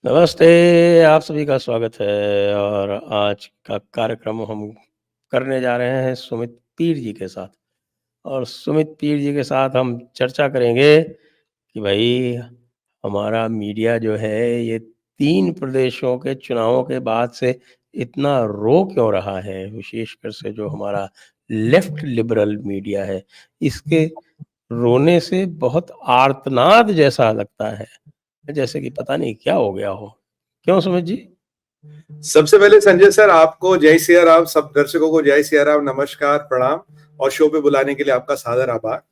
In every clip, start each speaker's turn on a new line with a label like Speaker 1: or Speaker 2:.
Speaker 1: नमस्ते, आप सभी का स्वागत है और आज का कार्यक्रम हम करने जा रहे हैं सुमित पीर जी के साथ। और सुमित पीर जी के साथ हम चर्चा करेंगे कि भई हमारा मीडिया जो है ये 3 प्रदेशों के चुनावों के बाद से इतना रो क्यों रहा है? विशेषकर से जो हमारा लेफ्ट लिबरल मीडिया है, इसके रोने से बहुत आर्तनाद जैसा लगता है, जैसे कि पता नहीं क्या हो गया हो। क्यों सुमित जी?
Speaker 2: सबसे पहले संजय सर आपको जय सिया राम, सब दर्शकों को जय सिया राम, नमस्कार, प्रणाम और शो पे बुलाने के लिए आपका सादर आभार।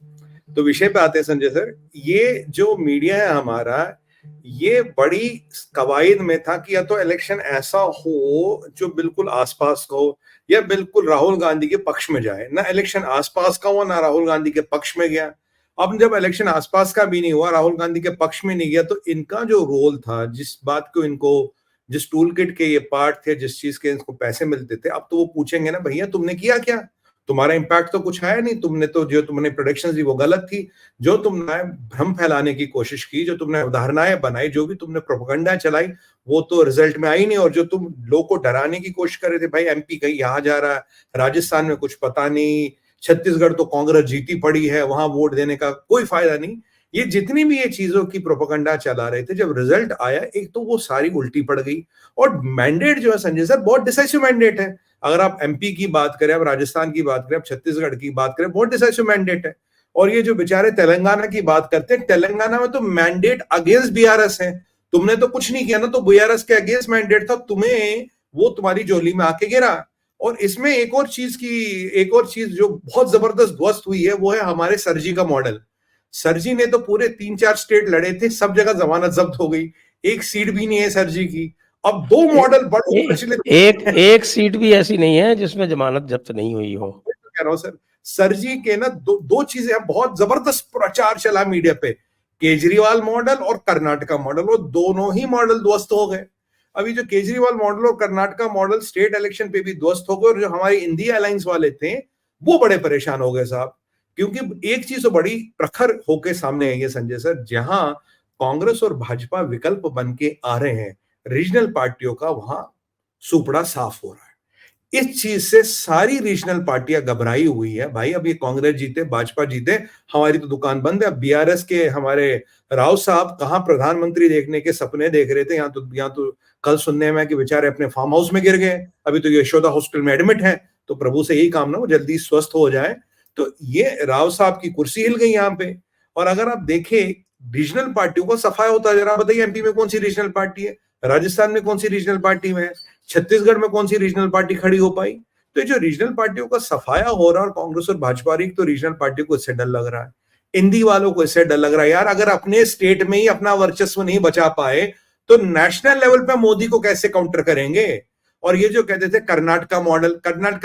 Speaker 2: तो विषय पे आते हैं संजय सर। ये जो मीडिया है हमारा, ये बड़ी कवायद में था कि या तो इलेक्शन ऐसा हो जो बिल्कुल आसपास का हो या बिल्कुल राहुल गांधी के पक्ष में जाए। ना इलेक्शन आसपास का हुआ ना राहुल गांधी के पक्ष में गया। अब जब इलेक्शन आसपास का भी नहीं हुआ, राहुल गांधी के पक्ष में नहीं गया, तो इनका जो रोल था, जिस बात को इनको, जिस टूल किट के ये पार्ट थे, जिस चीज के इनको पैसे मिलते थे, अब तो वो पूछेंगे ना, भैया तुमने किया क्या? तुम्हारा इम्पैक्ट तो कुछ आया नहीं, तुमने तो जो तुमने प्रोडिक्शंस दी वो गलत थी, जो तुमने भ्रम फैलाने की कोशिश की, जो तुमने अवधारणाएं बनाई, जो भी तुमने प्रोपेगेंडा चलाई, वो तो रिजल्ट में आई नहीं। और जो तुम लोग को डराने की कोशिश कर रहे थे, भाई एमपी कहीं यहाँ जा रहा है, राजस्थान में कुछ पता नहीं, छत्तीसगढ़ तो कांग्रेस जीती पड़ी है, वहां वोट देने का कोई फायदा नहीं, ये जितनी भी ये चीजों की प्रोपेगेंडा चला रहे थे, जब रिजल्ट आया एक तो वो सारी उल्टी पड़ गई। और मैंडेट जो है संजय सर, बहुत डिसाइसिव मैंडेट है। अगर आप एमपी की बात करें, आप राजस्थान की बात करें, आप छत्तीसगढ़ की बात करें, बहुत डिसाइसिव मैंडेट है। और ये जो बेचारे तेलंगाना की बात करते हैं, तेलंगाना में तो मैंडेट अगेंस्ट बीआरएस है। तुमने तो कुछ नहीं किया ना, तो बीआरएस के अगेंस्ट मैंडेट था, तुम्हें वो तुम्हारी झोली में आके गिरा। और इसमें एक और चीज जो बहुत जबरदस्त ध्वस्त हुई है, वो है हमारे सरजी का मॉडल। सरजी ने तो पूरे 3-4 स्टेट लड़े थे, सब जगह जमानत जब्त हो गई, एक सीट भी नहीं है सरजी की। अब दो मॉडल बड़े प्रचलित
Speaker 1: एक सीट भी ऐसी नहीं है जिसमें जमानत जब्त नहीं हुई हो।
Speaker 2: कह रहा हूं सर, सरजी के ना दो चीजें बहुत जबरदस्त प्रचार चला मीडिया पे, केजरीवाल मॉडल और कर्नाटका मॉडल, वो दोनों ही मॉडल ध्वस्त हो गए। अभी जो केजरीवाल मॉडल और कर्नाटका मॉडल स्टेट इलेक्शन पे भी ध्वस्त हो गए, और जो हमारे इंडिया अलायंस वाले थे वो बड़े परेशान हो गए साहब। क्योंकि एक चीज तो बड़ी प्रखर होके सामने आई है संजय सर, जहां कांग्रेस और भाजपा विकल्प बन के आ रहे हैं रीजनल पार्टियों का, वहां सुपड़ा साफ हो रहा है। इस चीज से सारी रीजनल पार्टियां घबराई हुई है, भाई अब ये कांग्रेस जीते, भाजपा जीते, हमारी तो दुकान बंद है। अब बीआरएस के हमारे राव साहब कहां प्रधानमंत्री देखने के सपने देख रहे थे, यहाँ तो कल सुनने में कि बेचारे अपने फार्म हाउस में गिर गए, अभी तो यशोदा हॉस्पिटल में एडमिट है। तो प्रभु से यही कामना वो जल्दी स्वस्थ हो जाए। तो ये राव साहब की कुर्सी हिल गई यहाँ पे। और अगर आप देखें रीजनल पार्टियों का सफाया होता है, जरा बताइए एमपी में कौन सी रीजनल पार्टी है, राजस्थान में कौन सी रीजनल पार्टी में है, छत्तीसगढ़ में कौन सी रीजनल पार्टी खड़ी हो पाई? तो जो रीजनल पार्टियों का सफाया हो रहा है, और कांग्रेस और भाजपा तो रीजनल पार्टी को इससे डर लग रहा है, हिंदी वालों को इससे डर लग रहा है, यार अगर अपने स्टेट में ही अपना वर्चस्व नहीं बचा पाए तो नेशनल लेवल पे मोदी को कैसे काउंटर करेंगे? और ये जो कहते थे कर्नाटका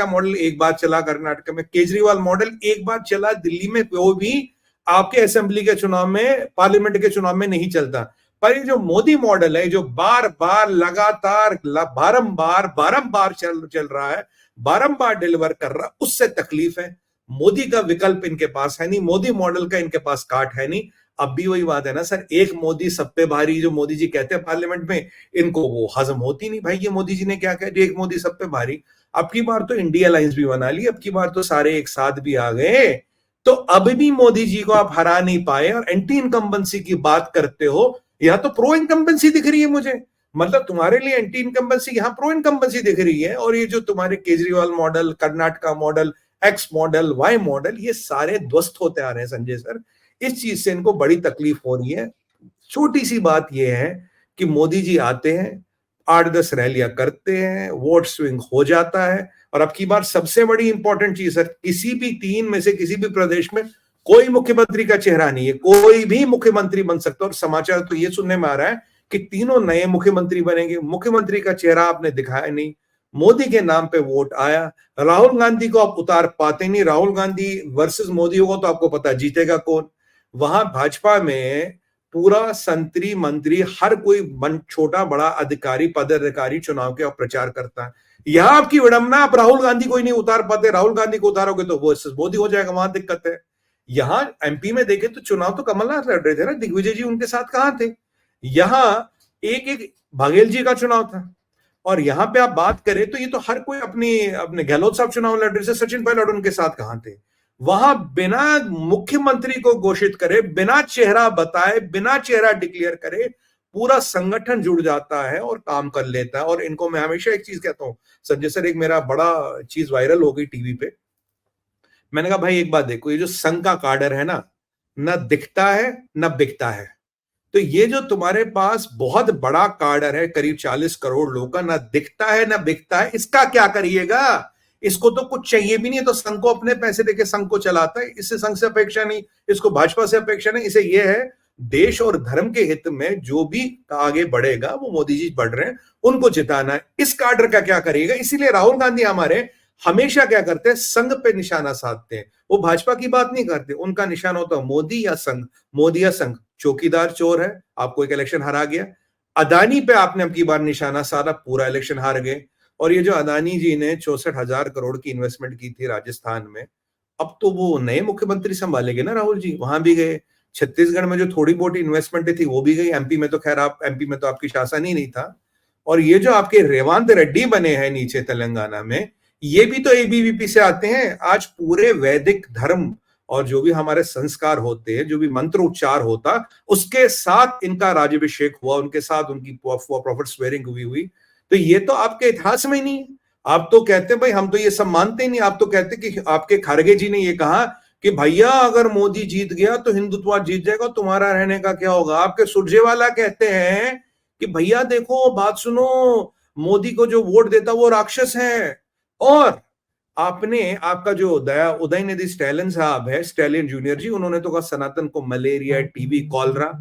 Speaker 2: मॉडल एक बार चला, कर्नाटक में केजरीवाल मॉडल एक बार चला, दिल्ली में वो भी आपके असेंबली के चुनाव में, पार्लियामेंट के चुनाव में नहीं चलता। पर ये जो मोदी मॉडल है, जो बार बार लगातार बारंबार चल रहा है, बारंबार डिलीवर कर रहा है, उससे तकलीफ है। मोदी का विकल्प इनके पास है नहीं, मोदी मॉडल का इनके पास काट है नहीं। अब भी वही बात है ना सर, एक मोदी सब पे भारी, जो मोदी जी कहते हैं पार्लियामेंट में, इनको वो हजम होती नहीं। भाई ये मोदी जी ने क्या कहा, एक मोदी सब पे भारी। अब की बार तो इंडिया अलायंस भी बना ली, अब की बार तो सारे एक साथ भी आ गए। तो अब भी मोदी जी को आप हरा नहीं पाए, और एंटी इनकम्बेंसी की बात करते हो, यहां तो प्रो इनकम्बेंसी दिख रही है मुझे। मतलब तुम्हारे लिए एंटी इनकम्बेंसी, यहां प्रो इनकम्बेंसी दिख रही है। और ये जो तुम्हारे Kejriwal model, Karnataka model, X model, Y model, ये सारे ध्वस्त होते आ रहे हैं संजय सर। इस चीज से इनको बड़ी तकलीफ हो रही है। छोटी सी बात यह है कि मोदी जी आते हैं, 8-10 रैलियां करते हैं, वोट स्विंग हो जाता है। और अब की बार सबसे बड़ी इंपॉर्टेंट चीज है, किसी भी 3 में से किसी भी प्रदेश में कोई मुख्यमंत्री का चेहरा नहीं है, कोई भी मुख्यमंत्री बन सकता है। और समाचार तो ये सुनने में आ रहा है कि तीनों नए मुख्यमंत्री बनेंगे, मुख्यमंत्री का चेहरा आपने दिखाया नहीं, मोदी के नाम पे वोट आया। राहुल गांधी को आप उतार पाते नहीं, राहुल गांधी वर्सेस मोदी होगा तो आपको पता जीतेगा कौन। वहां भाजपा में पूरा संतरी मंत्री, हर कोई छोटा बड़ा अधिकारी, पदाधिकारी चुनाव के प्रचार करता है। यहां आपकी विडंबना, आप राहुल गांधी को ही नहीं उतार पाते, राहुल गांधी को उतारोगे तो वो मोदी हो जाएगा, वहां दिक्कत है। यहां एमपी में देखे तो चुनाव तो कमलनाथ लड़ रहे थे ना, दिग्विजय जी उनके साथ कहां थे? यहां एक एक बघेल जी का चुनाव था। और यहां पे आप बात करें तो ये तो हर कोई अपनी अपने गहलोत साहब चुनाव लड़ रहे थे, सचिन पायलट उनके साथ कहां थे? वहां बिना मुख्यमंत्री को घोषित करे, बिना चेहरा बताए, बिना चेहरा डिक्लेयर करे पूरा संगठन जुड़ जाता है और काम कर लेता है। और इनको मैं हमेशा एक चीज कहता हूं, संजय सर, एक मेरा बड़ा चीज वायरल हो गई टीवी पे। मैंने कहा भाई एक बात देखो, ये जो संघ का काडर है ना दिखता है ना बिकता है। तो ये जो तुम्हारे पास बहुत बड़ा काडर है, करीब 40 करोड़ लोगों का, ना दिखता है ना बिकता है, इसका क्या करिएगा? इसको तो कुछ चाहिए भी नहीं, तो संघ को अपने पैसे देके संघ को चलाता है। इससे संघ से अपेक्षा नहीं, इसको भाजपा से अपेक्षा नहीं, इसे ये है देश और धर्म के हित में जो भी आगे बढ़ेगा वो मोदी जी बढ़ रहे हैं, उनको जिताना है। इस काडर का क्या करिएगा? इसीलिए राहुल गांधी हमारे हमेशा क्या करते हैं, संघ पे निशाना साधते हैं। वो भाजपा की बात नहीं करते, उनका निशाना होता है मोदी या संघ, मोदी या संघ। चौकीदार चोर है, आपको एक इलेक्शन हरा गया। अदानी पे आपने अब की बार निशाना साधा, पूरा इलेक्शन हार गए। और ये जो अदानी जी ने 64,000 करोड़ की इन्वेस्टमेंट की थी राजस्थान में, अब तो वो नए मुख्यमंत्री संभालेंगे ना राहुल जी, वहां भी गए। छत्तीसगढ़ में जो थोड़ी बहुत इन्वेस्टमेंट थी वो भी गई। एमपी में तो खैर एमपी में तो आपकी शासन ही नहीं था। और ये जो आपके रेवांत रेड्डी बने हैं नीचे तेलंगाना में, ये भी तो एबीवीपी से आते हैं। आज पूरे वैदिक धर्म और जो भी हमारे संस्कार होते हैं, जो भी मंत्र उच्चार होता, उसके साथ इनका राज्याभिषेक हुआ, उनके साथ उनकी प्रॉफिट स्वेरिंग हुई। तो ये तो आपके इतिहास में ही नहीं है। आप तो कहते हैं भाई हम तो ये सब मानते ही नहीं। आप तो कहते कि आपके खारगे जी ने ये कहा कि भैया अगर मोदी जीत गया तो हिंदुत्व जीत जाएगा, तुम्हारा रहने का क्या होगा? आपके सुरजेवाला कहते हैं कि भैया देखो बात सुनो, मोदी को जो वोट देता वो राक्षस है। और आपने आपका जो उदयनिधि स्टैलिन साहब है, स्टैलिन जूनियर जी, उन्होंने तो कहा सनातन को मलेरिया, टीबी, कॉलरा।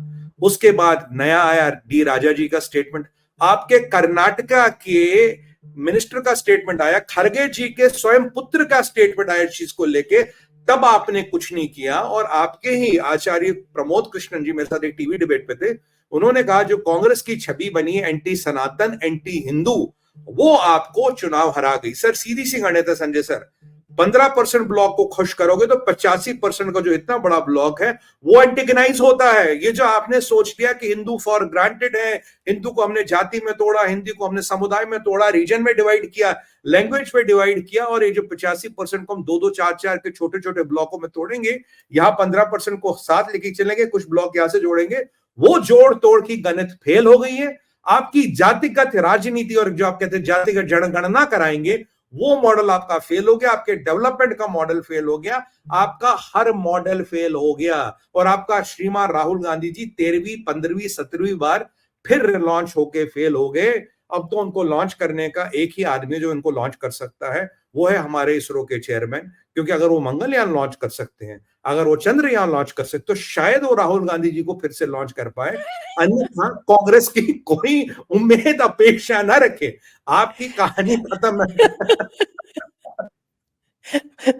Speaker 2: उसके बाद नया आया डी राजा जी का स्टेटमेंट। आपके कर्नाटका के मिनिस्टर का स्टेटमेंट आया, खरगे जी के स्वयं पुत्र का स्टेटमेंट आया इस चीज को लेके। तब आपने कुछ नहीं किया। और आपके ही आचार्य प्रमोद कृष्णन जी मेरे साथ एक टीवी डिबेट पे थे, उन्होंने कहा जो कांग्रेस की छवि बनी है एंटी सनातन, एंटी हिंदू, वो आपको चुनाव हरा गई। सर सीधी सी गणित है संजय सर, 15% ब्लॉक को खुश करोगे तो 85% का जो इतना बड़ा ब्लॉक है वो एंटेगनाइज होता है। ये जो आपने सोच लिया कि हिंदू फॉर ग्रांटेड है, हिंदू को हमने जाति में तोड़ा, हिंदी को हमने समुदाय में तोड़ा, रीजन में डिवाइड किया, लैंग्वेज पे डिवाइड किया, और ये जो 85% को हम 2-2, 4-4 के छोटे छोटे ब्लॉकों में तोड़ेंगे, यहाँ 15% को साथ लेके चलेंगे, कुछ ब्लॉक यहां से जोड़ेंगे, वो जोड़ तोड़ की गणित फेल हो गई है। आपकी जातिगत राजनीति और जो आप कहते हैं जातिगत जनगणना कराएंगे, वो मॉडल आपका फेल हो गया। आपके डेवलपमेंट का मॉडल फेल हो गया, आपका हर मॉडल फेल हो गया। और आपका श्रीमान राहुल गांधी जी 13वीं, 15वीं, 17वीं बार फिर लॉन्च होके फेल हो गए। अब तो उनको लॉन्च करने का एक ही आदमी जो इनको लॉन्च कर सकता है वो है हमारे इसरो के चेयरमैन। क्योंकि अगर वो मंगलयान लॉन्च कर सकते हैं, अगर वो चंद्रयान लॉन्च कर सकते, तो शायद वो राहुल गांधी जी को फिर से लॉन्च कर पाए। अन्यथा कांग्रेस की कोई उम्मीद अपेक्षा ना रखे, आपकी कहानी खत्म है।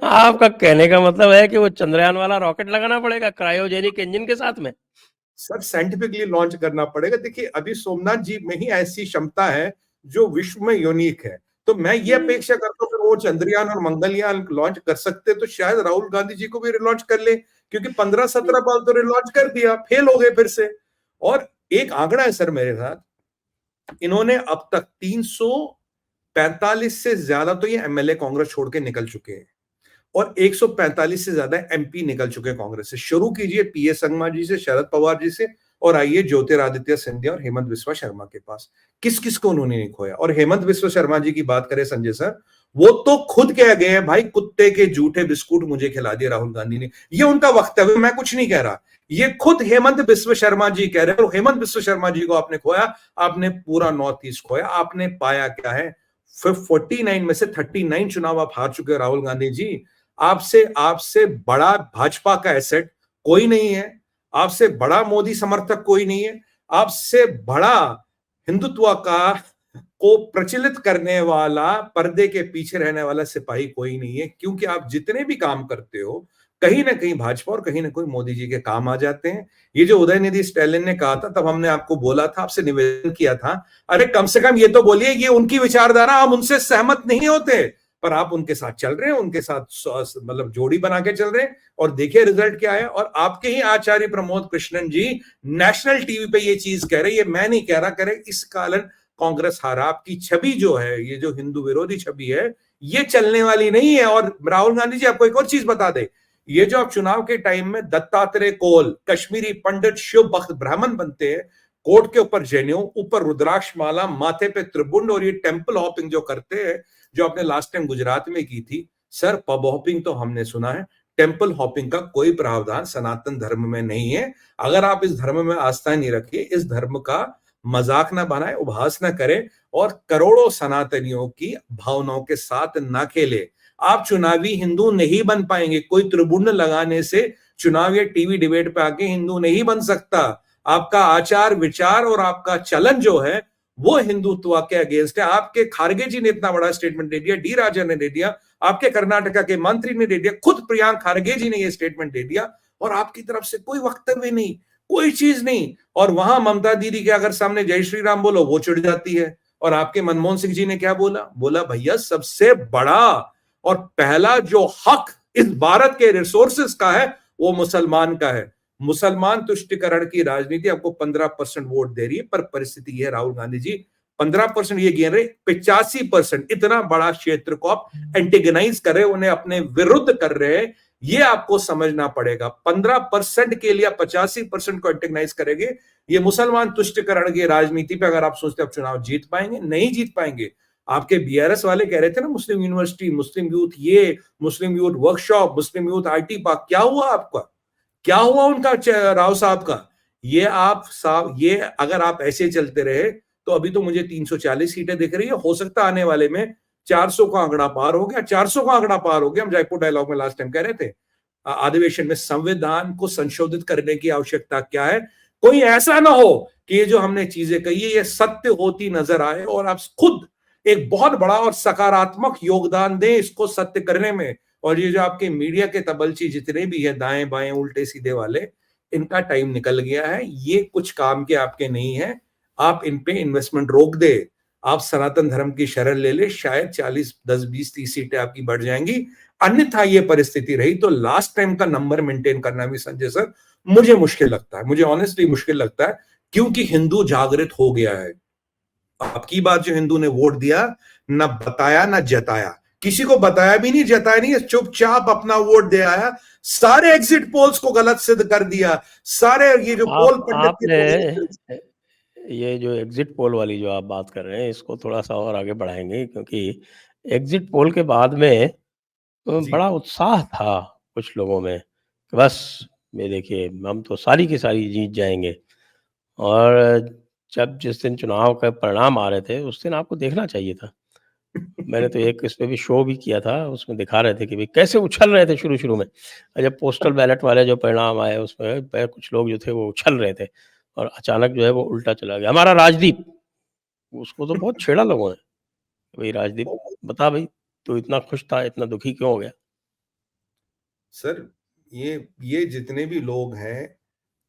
Speaker 1: आपका कहने का मतलब है कि वो चंद्रयान वाला रॉकेट लगाना पड़ेगा क्रायोजेनिक इंजन के साथ में?
Speaker 2: सर साइंटिफिकली लॉन्च करना पड़ेगा। देखिए अभी सोमनाथ जी में ही ऐसी क्षमता है जो विश्व में यूनिक है। तो मैं ये अपेक्षा करता हूँ कि वो चंद्रयान और मंगलयान लॉन्च कर सकते तो शायद राहुल गांधी जी को भी रिलॉन्च कर ले, क्योंकि 15-17 बार तो रिलॉन्च कर दिया, फेल हो गए फिर से। और एक आंकड़ा है सर मेरे साथ, इन्होंने अब तक 345 से ज्यादा तो ये एमएलए कांग्रेस छोड़ के निकल चुके हैं, और 145 से ज्यादा एमपी निकल चुके हैं कांग्रेस से। शुरू कीजिए पीएस संगमा जी से, शरद पवार जी से, और आइए ज्योतिरादित्य सिंधिया और हेमंत बिस्वा शर्मा के पास। किस किस को उन्होंने नहीं खोया। और हेमंत बिस्वा शर्मा जी की बात करें संजय सर, वो तो खुद कह गए हैं भाई कुत्ते के जूठे बिस्कुट मुझे खिला दिए राहुल गांधी ने। ये उनका वक्तव्य, मैं कुछ नहीं कह रहा, ये खुद हेमंत बिस्वा शर्मा जी कह रहे हैं। और हेमंत बिस्वा शर्मा जी को आपने खोया, आपने पूरा नॉर्थ ईस्ट खोया। आपने पाया क्या है, 49 में से 39 चुनाव आप हार चुके हो राहुल गांधी जी। आपसे आपसे बड़ा भाजपा का एसेट कोई नहीं है, आपसे बड़ा मोदी समर्थक कोई नहीं है, आपसे बड़ा हिंदुत्व का को प्रचलित करने वाला, पर्दे के पीछे रहने वाला सिपाही कोई नहीं है। क्योंकि आप जितने भी काम करते हो कहीं ना कहीं भाजपा और कहीं ना कोई मोदी जी के काम आ जाते हैं। ये जो उदयनिधि स्टैलिन ने कहा था, तब हमने आपको बोला था, आपसे निवेदन किया था, अरे कम से कम ये तो बोलिए ये उनकी विचारधारा, हम उनसे सहमत नहीं होते, पर आप उनके साथ चल रहे हैं, उनके साथ मतलब जोड़ी बना के चल रहे हैं, और देखिए रिजल्ट क्या है। और आपके ही आचार्य प्रमोद कृष्णन जी नेशनल टीवी पे ये चीज कह रहे, ये मैं नहीं कह रहा, कह रहे इस कारण कांग्रेस हारा। आपकी छवि जो है, ये जो हिंदू विरोधी छवि है, ये चलने वाली नहीं है। और राहुल गांधी जी आपको एक और चीज बता दे, ये जो आप चुनाव के टाइम में दत्तात्रेय कोल, कश्मीरी पंडित, शिव भक्त ब्राह्मण बनते हैं, कोट के ऊपर जनेऊ, ऊपर रुद्राक्ष माला, माथे पे त्रिपुंड, और ये टेंपल हॉपिंग जो करते हैं, जो आपने लास्ट टाइम गुजरात में की थी सर, पब हॉपिंग तो हमने सुना है, टेंपल हॉपिंग का कोई प्रावधान सनातन धर्म में नहीं है। अगर आप इस धर्म में आस्था नहीं रखिए, इस धर्म का मजाक ना बनाए, उपहास ना करें, और करोड़ों सनातनियों की भावनाओं के साथ ना खेले। आप चुनावी हिंदू नहीं बन पाएंगे। कोई त्रिभुवन लगाने से चुनाव या टीवी डिबेट पे आके हिंदू नहीं बन सकता। आपका आचार विचार और आपका चलन जो है वो हिंदुत्व के अगेंस्ट है। आपके खारगे जी ने इतना बड़ा स्टेटमेंट दे दिया, डी राजा ने दे दिया, आपके कर्नाटका के मंत्री ने दे दिया, खुद प्रियांक खारगे जी ने ये स्टेटमेंट दे दिया, और आपकी तरफ से कोई वक्तव्य नहीं, कोई चीज नहीं। और वहां ममता दीदी के अगर सामने जय श्री राम बोलो, वो चिढ़ जाती है। और आपके मनमोहन सिंह जी ने क्या बोला, बोला भैया सबसे बड़ा और पहला जो हक इस भारत के रिसोर्सेस का है वो मुसलमान का है। मुसलमान तुष्टिकरण की राजनीति आपको 15% वोट दे रही है, पर परिस्थिति यह है राहुल गांधी जी 15% ये गिन रहे, 85% इतना बड़ा क्षेत्र को आप एंटेगनाइज कर रहे, उन्हें अपने विरुद्ध कर रहे हैं। ये आपको समझना पड़ेगा। 15% के लिए 85% को एंटेगनाइज करेंगे, ये मुसलमान तुष्टिकरण की राजनीति पे अगर आप सोचते आप चुनाव जीत पाएंगे, नहीं जीत पाएंगे। आपके बीआरएस वाले कह रहे थे ना, मुस्लिम यूनिवर्सिटी, मुस्लिम यूथ, ये मुस्लिम यूथ वर्कशॉप, मुस्लिम यूथ आईटी पार्क, क्या हुआ आपका, क्या हुआ उनका राव साहब का? ये आप साहब, ये अगर आप ऐसे चलते रहे तो अभी तो मुझे 340 सीटें दिख रही है, हो सकता आने वाले में 400 का आंकड़ा पार हो गया, 400 का आंकड़ा पार हो गया। हम जयपुर डायलॉग में लास्ट टाइम कह रहे थे अधिवेशन में, संविधान को संशोधित करने की आवश्यकता क्या है। कोई ऐसा ना हो कि ये जो हमने चीजें कही है ये सत्य होती नजर आए और आप खुद एक बहुत बड़ा और सकारात्मक योगदान दें इसको सत्य करने में। और ये जो आपके मीडिया के तबलची जितने भी है, दाएं बाएं उल्टे सीधे वाले, इनका टाइम निकल गया है। ये कुछ काम के आपके नहीं है। आप इन पे इन्वेस्टमेंट रोक दे, आप सनातन धर्म की शरण ले ले, शायद 40, 10, 20, 30 सीटें आपकी बढ़ जाएंगी। अन्यथा ये परिस्थिति रही तो लास्ट टाइम का नंबर मेंटेन करना भी संजय सर मुझे मुश्किल लगता है, मुझे ऑनेस्टली मुश्किल लगता है, क्योंकि हिंदू जागृत हो गया है। आपकी बात जो हिंदू ने वोट दिया, ना बताया ना जताया, किसी को बताया भी नहीं, जताया नहीं, चुपचाप अपना वोट दे आया। सारे एग्जिट पोल्स को गलत सिद्ध कर दिया, सारे ये जो पोल पंडित
Speaker 1: आपने ये जो एग्जिट पोल वाली जो आप बात कर रहे हैं इसको थोड़ा सा और आगे बढ़ाएंगे, क्योंकि एग्जिट पोल के बाद में बड़ा उत्साह था कुछ लोगों में कि बस ये देखिए हम तो सारी की सारी जीत जाएंगे। और जब जिस दिन चुनाव का परिणाम आ रहे थे उस दिन आपको देखना चाहिए था। मैंने तो एक इस पे भी शो भी किया था, उसमें दिखा रहे थे कि भाई कैसे उछल रहे थे शुरू-शुरू में। और जब पोस्टल बैलेट वाले जो परिणाम आए उसमें कुछ लोग जो थे वो उछल रहे थे और अचानक जो है वो उल्टा चला गया। हमारा राजदीप, उसको तो बहुत छेड़ा लोगों ने। भाई राजदीप बता भाई, तू इतना खुश था, इतना दुखी क्यों हो गया?
Speaker 2: सर ये जितने भी लोग हैं,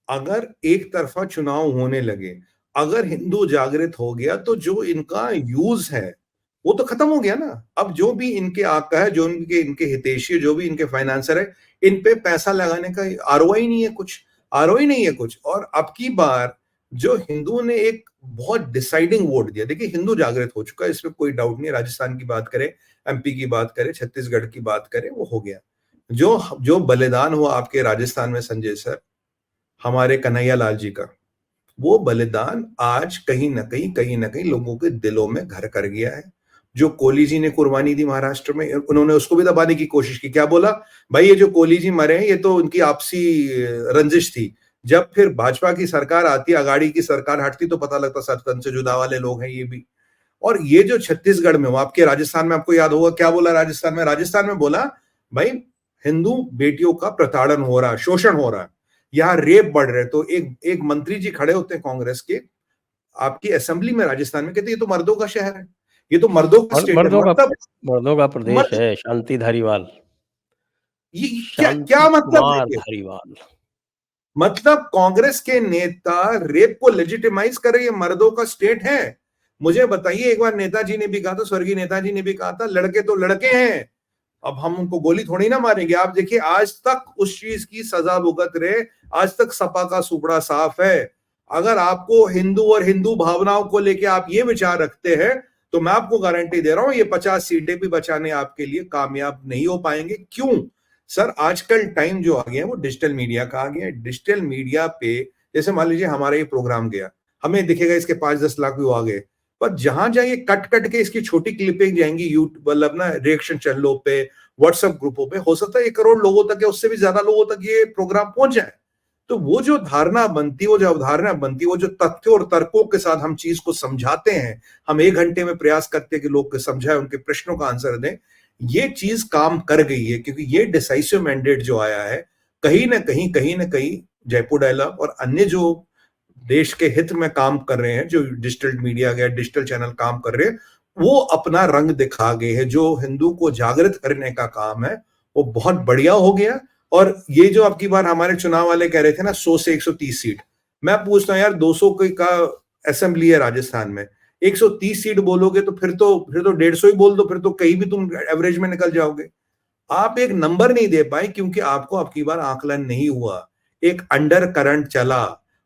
Speaker 2: अगर एक तरफा चुनाव होने लगे, अगर हिंदू जागृत हो गया तो जो इनका यूज है वो तो खत्म हो गया ना। अब जो भी इनके आका है, जो इनके हितैषी, जो भी इनके फाइनेंसर है, इन पे पैसा लगाने का आरओआई नहीं है, कुछ आरओआई नहीं है कुछ। और अब की बार जो हिंदू ने एक बहुत डिसाइडिंग वोट दिया, देखिए हिंदू जागृत हो चुका है, इसमें कोई डाउट नहीं। राजस्थान की बात करें, एमपी की बात करें, छत्तीसगढ़ की बात करें, वो हो गया। जो जो बलिदान हुआ आपके राजस्थान में संजय सर, हमारे कन्हैया लाल जी का, वो बलिदान आज कहीं ना कहीं लोगों के दिलों में घर कर गया है। जो कोहली जी ने कुर्बानी दी महाराष्ट्र में, उन्होंने उसको भी दबाने की कोशिश की। क्या बोला भाई, ये जो कोहली जी मरे हैं ये तो उनकी आपसी रंजिश थी। जब फिर भाजपा की सरकार आती, अगाड़ी की सरकार हटती, तो पता लगता सत्तन से जुदा वाले लोग हैं ये भी। और ये जो छत्तीसगढ़ में, वो आपके राजस्थान में, आपको याद होगा क्या बोला राजस्थान में बोला भाई हिंदू बेटियों का प्रताड़न हो रहा है, शोषण हो रहा है, यहाँ रेप बढ़ रहे। तो एक मंत्री जी खड़े होते हैं कांग्रेस के आपकी असेंबली में राजस्थान में, कहते ये तो मर्दों का शहर है, ये तो मर्दों का स्टेट है।
Speaker 1: मर्दों का प्रदेश है। शांति धारीवाल,
Speaker 2: ये क्या मतलब है?
Speaker 1: धारीवाल
Speaker 2: मतलब कांग्रेस के नेता रेप को लेजिटिमाइज कर रहे, ये मर्दों का स्टेट है। मुझे बताइए, एक बार नेताजी ने भी कहा था, स्वर्गीय नेताजी ने भी कहा था, लड़के तो लड़के हैं, अब हम उनको गोली थोड़ी ना मारेंगे। आप देखिए आज तक उस चीज की सजा भुगत रहे, आज तक सपा का सुपड़ा साफ है। अगर आपको हिंदू और हिंदू भावनाओं को लेके आप ये विचार रखते हैं, तो मैं आपको गारंटी दे रहा हूं ये 50 सीटें भी बचाने आपके लिए कामयाब नहीं हो पाएंगे। क्यों सर? आजकल टाइम जो आ गया है वो डिजिटल मीडिया का आ गया है। डिजिटल मीडिया पे जैसे मान लीजिए हमारा ये प्रोग्राम गया, हमें दिखेगा इसके 5-10 लाख व्यू आ गए, पर जहां जाइए कट कट के इसकी छोटी क्लिपिंग जाएंगी यूट्यूब, मतलब ना रिएक्शन चैनलों पे, व्हाट्सएप ग्रुपों पे, हो सकता है 1 करोड़ लोगों तक या उससे भी ज्यादा लोगों तक ये प्रोग्राम पहुंच जाए। तो वो जो धारणा बनती, वो जो अवधारणा बनती, वो जो तथ्यों और तर्कों के साथ हम चीज को समझाते हैं, हम 1 घंटे में प्रयास करते हैं कि लोग समझाए, उनके प्रश्नों का आंसर दें, ये चीज काम कर गई है। क्योंकि ये डिसाइसिव मैंडेट जो आया है, कहीं ना कहीं जयपुर डायलॉग और अन्य जो देश के हित में काम कर रहे हैं, जो डिजिटल मीडिया या डिजिटल चैनल काम कर रहे हैं, वो अपना रंग दिखा गए हैं। जो हिंदू को जागृत करने का काम है वो बहुत बढ़िया हो गया। और ये जो आपकी बार हमारे चुनाव वाले कह रहे थे ना 100 से 130 सीट, मैं पूछता हूं यार 200 का असेंबली है राजस्थान में, 130 सीट बोलोगे तो फिर तो 150 ही बोल दो, फिर तो कहीं भी तुम एवरेज में निकल जाओगे। आप एक नंबर नहीं दे पाए क्योंकि आपको आपकी बार आकलन नहीं हुआ, एक अंडर करंट चला।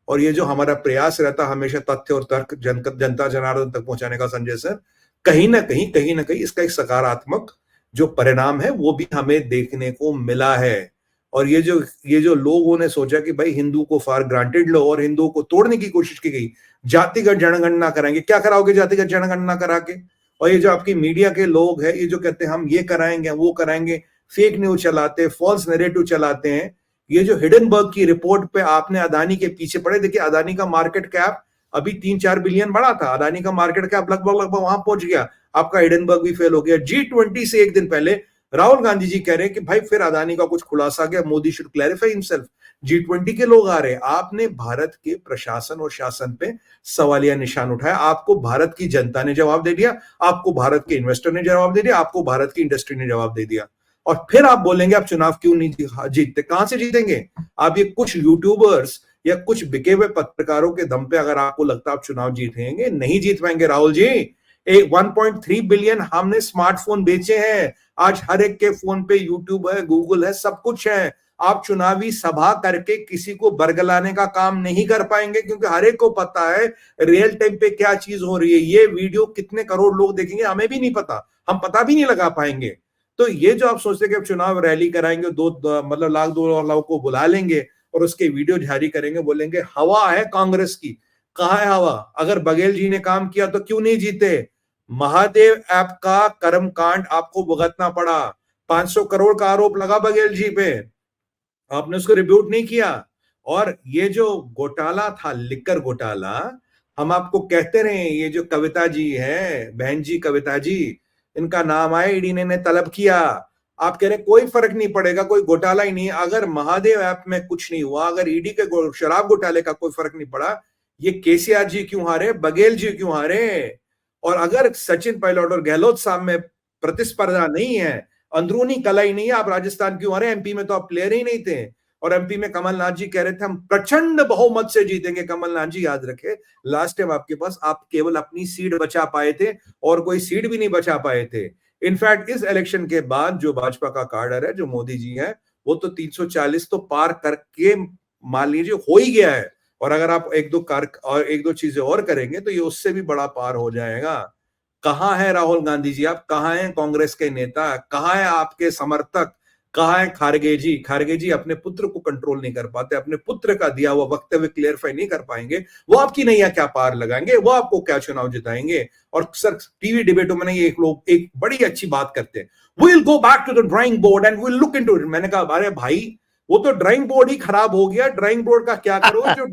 Speaker 2: और ये जो हमारा प्रयास रहता हमेशा तथ्य और तर्क जनता जनार्दन तक पहुंचाने का, संजय सर, कहीं ना कहीं इसका एक सकारात्मक जो परिणाम है वो भी हमें देखने को मिला है। और ये जो लोगों ने सोचा कि भाई हिंदू को फॉर ग्रांटेड लो और हिंदुओं को तोड़ने की कोशिश की गई, जातिगत जनगणना कराएंगे, क्या कराओगे जातिगत जनगणना करा के? और ये जो आपकी मीडिया के लोग हैं, ये जो कहते हैं हम ये कराएंगे वो कराएंगे, फेक न्यूज चलाते, फॉल्स नैरेटिव चलाते हैं। ये जो हिडनबर्ग की रिपोर्ट पे आपने अदानी के पीछे पड़े, देखिए अदानी का मार्केट कैप अभी 3-4 बिलियन बढ़ा था, अदानी का मार्केट कैप लगभग वहां पहुंच गया, आपका हिडनबर्ग भी फेल हो गया। G20 से एक दिन पहले राहुल गांधी जी कह रहे हैं कि भाई फिर अदानी का कुछ खुलासा गया, Modi should clarify himself. G20 के लोग आ रहे हैं, आपने भारत के प्रशासन और शासन पे सवालिया निशान उठाया, आपको भारत की जनता ने जवाब दे दिया, आपको भारत के इन्वेस्टर ने जवाब दे दिया, आपको भारत की इंडस्ट्री ने जवाब दे दिया। और फिर आप बोलेंगे आप चुनाव क्यों नहीं जीतते? कहां से जीतेंगे आप? ये कुछ यूट्यूबर्स या कुछ बिके हुए पत्रकारों के दम पे अगर आपको लगता है आप चुनाव जीतेंगे, नहीं जीत पाएंगे राहुल जी। एक 1.3 बिलियन हमने स्मार्टफोन बेचे हैं, आज हर एक के फोन पे यूट्यूब है, गूगल है, सब कुछ है। आप चुनावी सभा करके किसी को बरगलाने का काम नहीं कर पाएंगे क्योंकि हर एक को पता है रियल टाइम पे क्या चीज हो रही है। ये वीडियो कितने करोड़ लोग देखेंगे हमें भी नहीं पता, हम पता भी नहीं लगा पाएंगे। तो ये जो आप सोचते हैं कि अब चुनाव रैली कराएंगे, मतलब लाख 2 लाख को बुला लेंगे और उसके वीडियो जारी करेंगे, बोलेंगे हवा है कांग्रेस की। कहां है हवा? अगर बघेल जी ने काम किया तो क्यों नहीं जीते? महादेव ऐप का कर्मकांड आपको भुगतना पड़ा, 500 करोड़ का आरोप लगा बघेल जी पे, आपने उसको रिब्यूट नहीं किया। और ये जो घोटाला था, लिकर घोटाला, हम आपको कहते रहे, ये जो कविता जी है, बहन जी कविता जी, इनका नाम आया, ईडी ने तलब किया। आप कह रहे कोई फर्क नहीं पड़ेगा, कोई घोटाला ही नहीं। अगर महादेव ऐप में कुछ नहीं हुआ, अगर ईडी के शराब घोटाले का कोई फर्क नहीं पड़ा, ये केसीआर जी क्यों हारे, बघेल जी क्यों हारे? और अगर सचिन पायलट और गहलोत साहब में प्रतिस्पर्धा नहीं है, अंदरूनी कलाई नहीं है, आप राजस्थान क्यों हारे? एमपी में तो आप प्लेयर ही नहीं थे। और एमपी में कमलनाथ जी कह रहे थे हम प्रचंड बहुमत से जीतेंगे। कमलनाथ जी याद रखे, लास्ट टाइम आपके पास आप केवल अपनी सीट बचा पाए थे और कोई सीट भी नहीं बचा पाए थे। इनफैक्ट इस इलेक्शन के बाद जो भाजपा का कार्डर है, जो मोदी जी है, वो तो 340 तो पार करके मान लीजिए हो ही गया है। और अगर आप एक दो चीजें और करेंगे तो ये उससे भी बड़ा पार हो जाएगा। कहां है राहुल गांधी जी? आप कहां हैं कांग्रेस के नेता? कहां है आपके समर्थक? कहां है खारगे जी? खारगे जी अपने पुत्र को कंट्रोल नहीं कर पाते, अपने पुत्र का दिया हुआ वक्तव्य क्लियरफाई नहीं कर पाएंगे, वो आपकी नैया क्या पार लगाएंगे? वो आपको क्या चुनाव जिताएंगे? और सर टीवी डिबेटों में एक लोग एक बड़ी अच्छी बात करते हैं, will go back to the drawing board and will look into it. मैंने कहा अरे भाई, वो तो ड्राइंग बोर्ड ही खराब हो गया, ड्राइंग बोर्ड का क्या करो, जो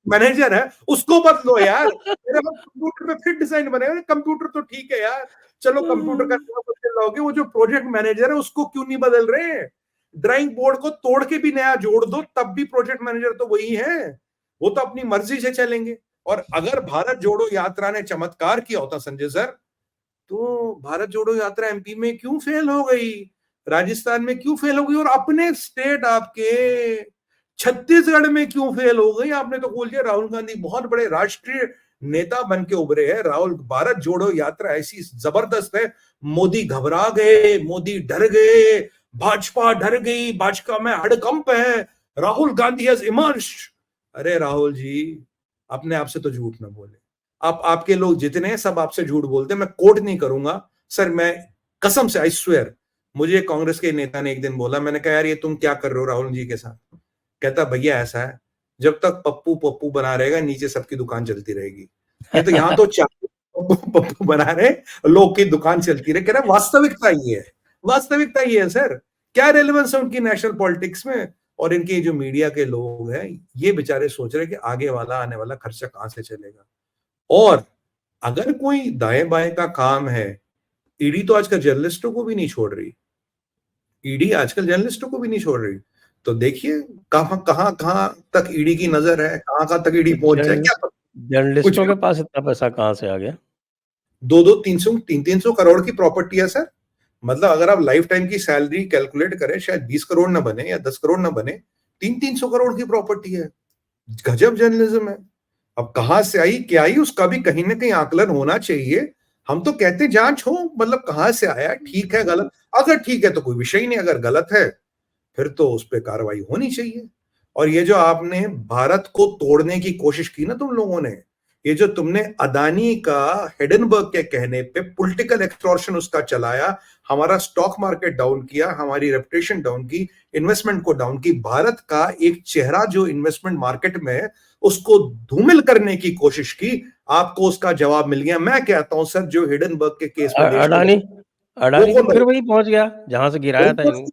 Speaker 2: मैनेजर है उसको बदलो यार। मेरे कंप्यूटर पे फिर डिजाइन बनेगा, कंप्यूटर तो ठीक है यार, चलो कंप्यूटर का लाओगे, वो जो प्रोजेक्ट मैनेजर है उसको क्यों नहीं बदल रहे? ड्राइंग बोर्ड को तोड़ के भी नया जोड़ दो, तब भी प्रोजेक्ट मैनेजर तो वही है, वो तो अपनी मर्जी से चलेंगे। और अगर भारत जोड़ो यात्रा ने चमत्कार किया होता संजय सर, तो भारत जोड़ो यात्रा एमपी में क्यों फेल हो गई, राजस्थान में क्यों फेल हो गई, और अपने स्टेट आपके छत्तीसगढ़ में क्यों फेल हो गई? आपने तो बोल दिया राहुल गांधी बहुत बड़े राष्ट्रीय नेता बन के उभरे हैं। राहुल, भारत जोड़ो यात्रा ऐसी जबरदस्त है, मोदी घबरा गए, मोदी डर गए, भाजपा डर गई, भाजपा में हड़कंप है, राहुल गांधी हैज इमर्ज्ड। अरे राहुल जी, अपने आप से तो झूठ ना बोले। आप, आपके लोग जितने हैं सब आपसे झूठ बोलते हैं। मैं कोट नहीं करूंगा सर, मैं कसम से, आई स्वेयर, मुझे कांग्रेस के नेता ने एक दिन बोला, मैंने कहा यार ये तुम क्या कर रहे हो राहुल जी के साथ? कहता भैया ऐसा है, जब तक पप्पू पप्पू बना रहेगा नीचे सबकी दुकान चलती रहेगी। ये तो यहाँ तो पप्पू पप्पू बना रहे, लोग की दुकान चलती रहे। कह रहा वास्तविकता ये है, वास्तविकता ये है सर। क्या रेलेवेंस है उनकी नेशनल पॉलिटिक्स में? और इनके जो मीडिया के लोग हैं ये बेचारे सोच रहे कि आगे वाला आने वाला खर्चा कहां से चलेगा। और अगर कोई दाएं बाएं का काम है, ईडी तो आजकल जर्नलिस्टों को भी नहीं छोड़ रही, ईडी आजकल जर्नलिस्टों को भी नहीं छोड़ रही। तो देखिए कहां कहां कहां तक ईडी की नजर है, कहां कहां तक ईडी पहुंच जाए, क्या पता। कुछ
Speaker 1: जर्नलिस्टों के पास इतना पैसा कहाँ से आ गया?
Speaker 2: 2-2, 300 करोड़ की प्रॉपर्टी है सर। मतलब अगर आप लाइफ टाइम की सैलरी कैलकुलेट करें, शायद 20 करोड़ ना बने या 10 करोड़ ना बने, 300 करोड़ की प्रॉपर्टी है। गजब जर्नलिज्म है। अब कहां से आई क्या आई उसका भी कहीं ना कहीं आकलन होना चाहिए। हम तो कहते जांच हो, मतलब कहां से आया, ठीक है गलत, अगर ठीक है तो कोई विषय नहीं, अगर गलत है फिर तो उस पर कार्रवाई होनी चाहिए। और ये जो आपने भारत को तोड़ने की कोशिश की ना तुम लोगों ने, ये जो तुमने अदानी का हिडेनबर्ग के कहने पे पॉलिटिकल एक्सटॉर्शन उसका चलाया, हमारा स्टॉक मार्केट डाउन किया, हमारी रेपुटेशन डाउन की, इन्वेस्टमेंट को डाउन की, भारत का एक चेहरा जो इन्वेस्टमेंट मार्केट में है उसको धूमिल करने की कोशिश की, आपको उसका जवाब मिल गया। मैं कहता हूं सर जो हिडेनबर्ग के केस में देश को,
Speaker 1: अडानी
Speaker 2: वो
Speaker 1: तो
Speaker 2: कौन
Speaker 1: फिर
Speaker 2: है?
Speaker 1: वही पहुंच गया जहां से गिराया था इनको।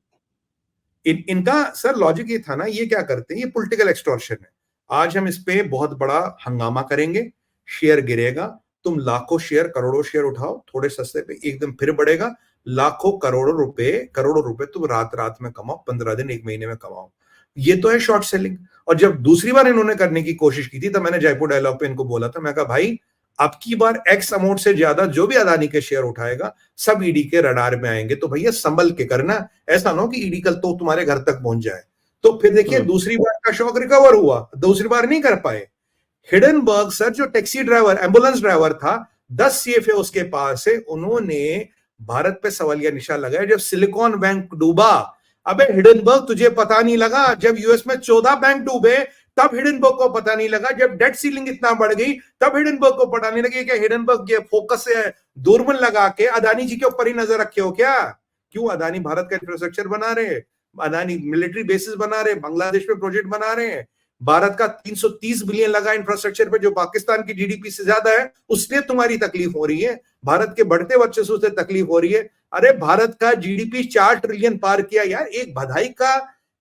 Speaker 2: इनका सर लॉजिक ये था ना, ये क्या करते हैं, ये पॉलिटिकल एक्सटॉर्शन है। आज हम इस पे बहुत बड़ा हंगामा करेंगे, शेयर गिरेगा, तुम लाखों शेयर करोड़ों शेयर उठाओ थोड़े सस्ते पे, एकदम फिर बढ़ेगा, लाखों करोड़ों रुपए तुम रात रात में कमाओ, 15 दिन 1 महीने में कमाओ। ये तो है शॉर्ट सेलिंग। और जब दूसरी बार इन्होंने करने की कोशिश की थी तब मैंने जयपुर डायलॉग पे इनको बोला था, मैं कहा भाई अब की बार एक्स अमाउंट से ज्यादा जो भी अदानी के शेयर उठाएगा सब ईडी के रडार में आएंगे, तो भैया संभल के करना, ऐसा ना हो कि ईडी कल तो तुम्हारे घर तक पहुंच जाए। तो फिर देखिए दूसरी बार का शौक रिकवर हुआ, दूसरी बार नहीं कर पाए। हिडनबर्ग सर जो टैक्सी ड्राइवर, एम्बुलेंस ड्राइवर था, 10 सीएफए उसके पास से, उन्होंने भारत पे सवालिया निशान लगाया जब सिलिकॉन बैंक डूबा। अबे हिडनबर्ग तुझे पता नहीं लगा जब यूएस में 14 बैंक डूबे, तब हिडनबर्ग को पता नहीं लगा जब डेट सीलिंग इतना बढ़ गई, तब हिडनबर्ग को पता नहीं लगी। क्या हिडनबर्ग ये फोकस है दूरबीन लगा के अदानी जी के ऊपर ही नजर रखे हो क्या? क्यों? अदानी भारत का इंफ्रास्ट्रक्चर बना रहे हैं, अदानी मिलिट्री बेसिस बना रहे हैं, बांग्लादेश में प्रोजेक्ट बना रहे हैं, भारत का 330 बिलियन लगा इंफ्रास्ट्रक्चर पे जो पाकिस्तान की जीडीपी से ज्यादा है, उससे तुम्हारी तकलीफ हो रही है, भारत के बढ़ते वर्चस्व से तकलीफ हो रही है। अरे भारत का जीडीपी 4 ट्रिलियन पार किया यार, एक बधाई का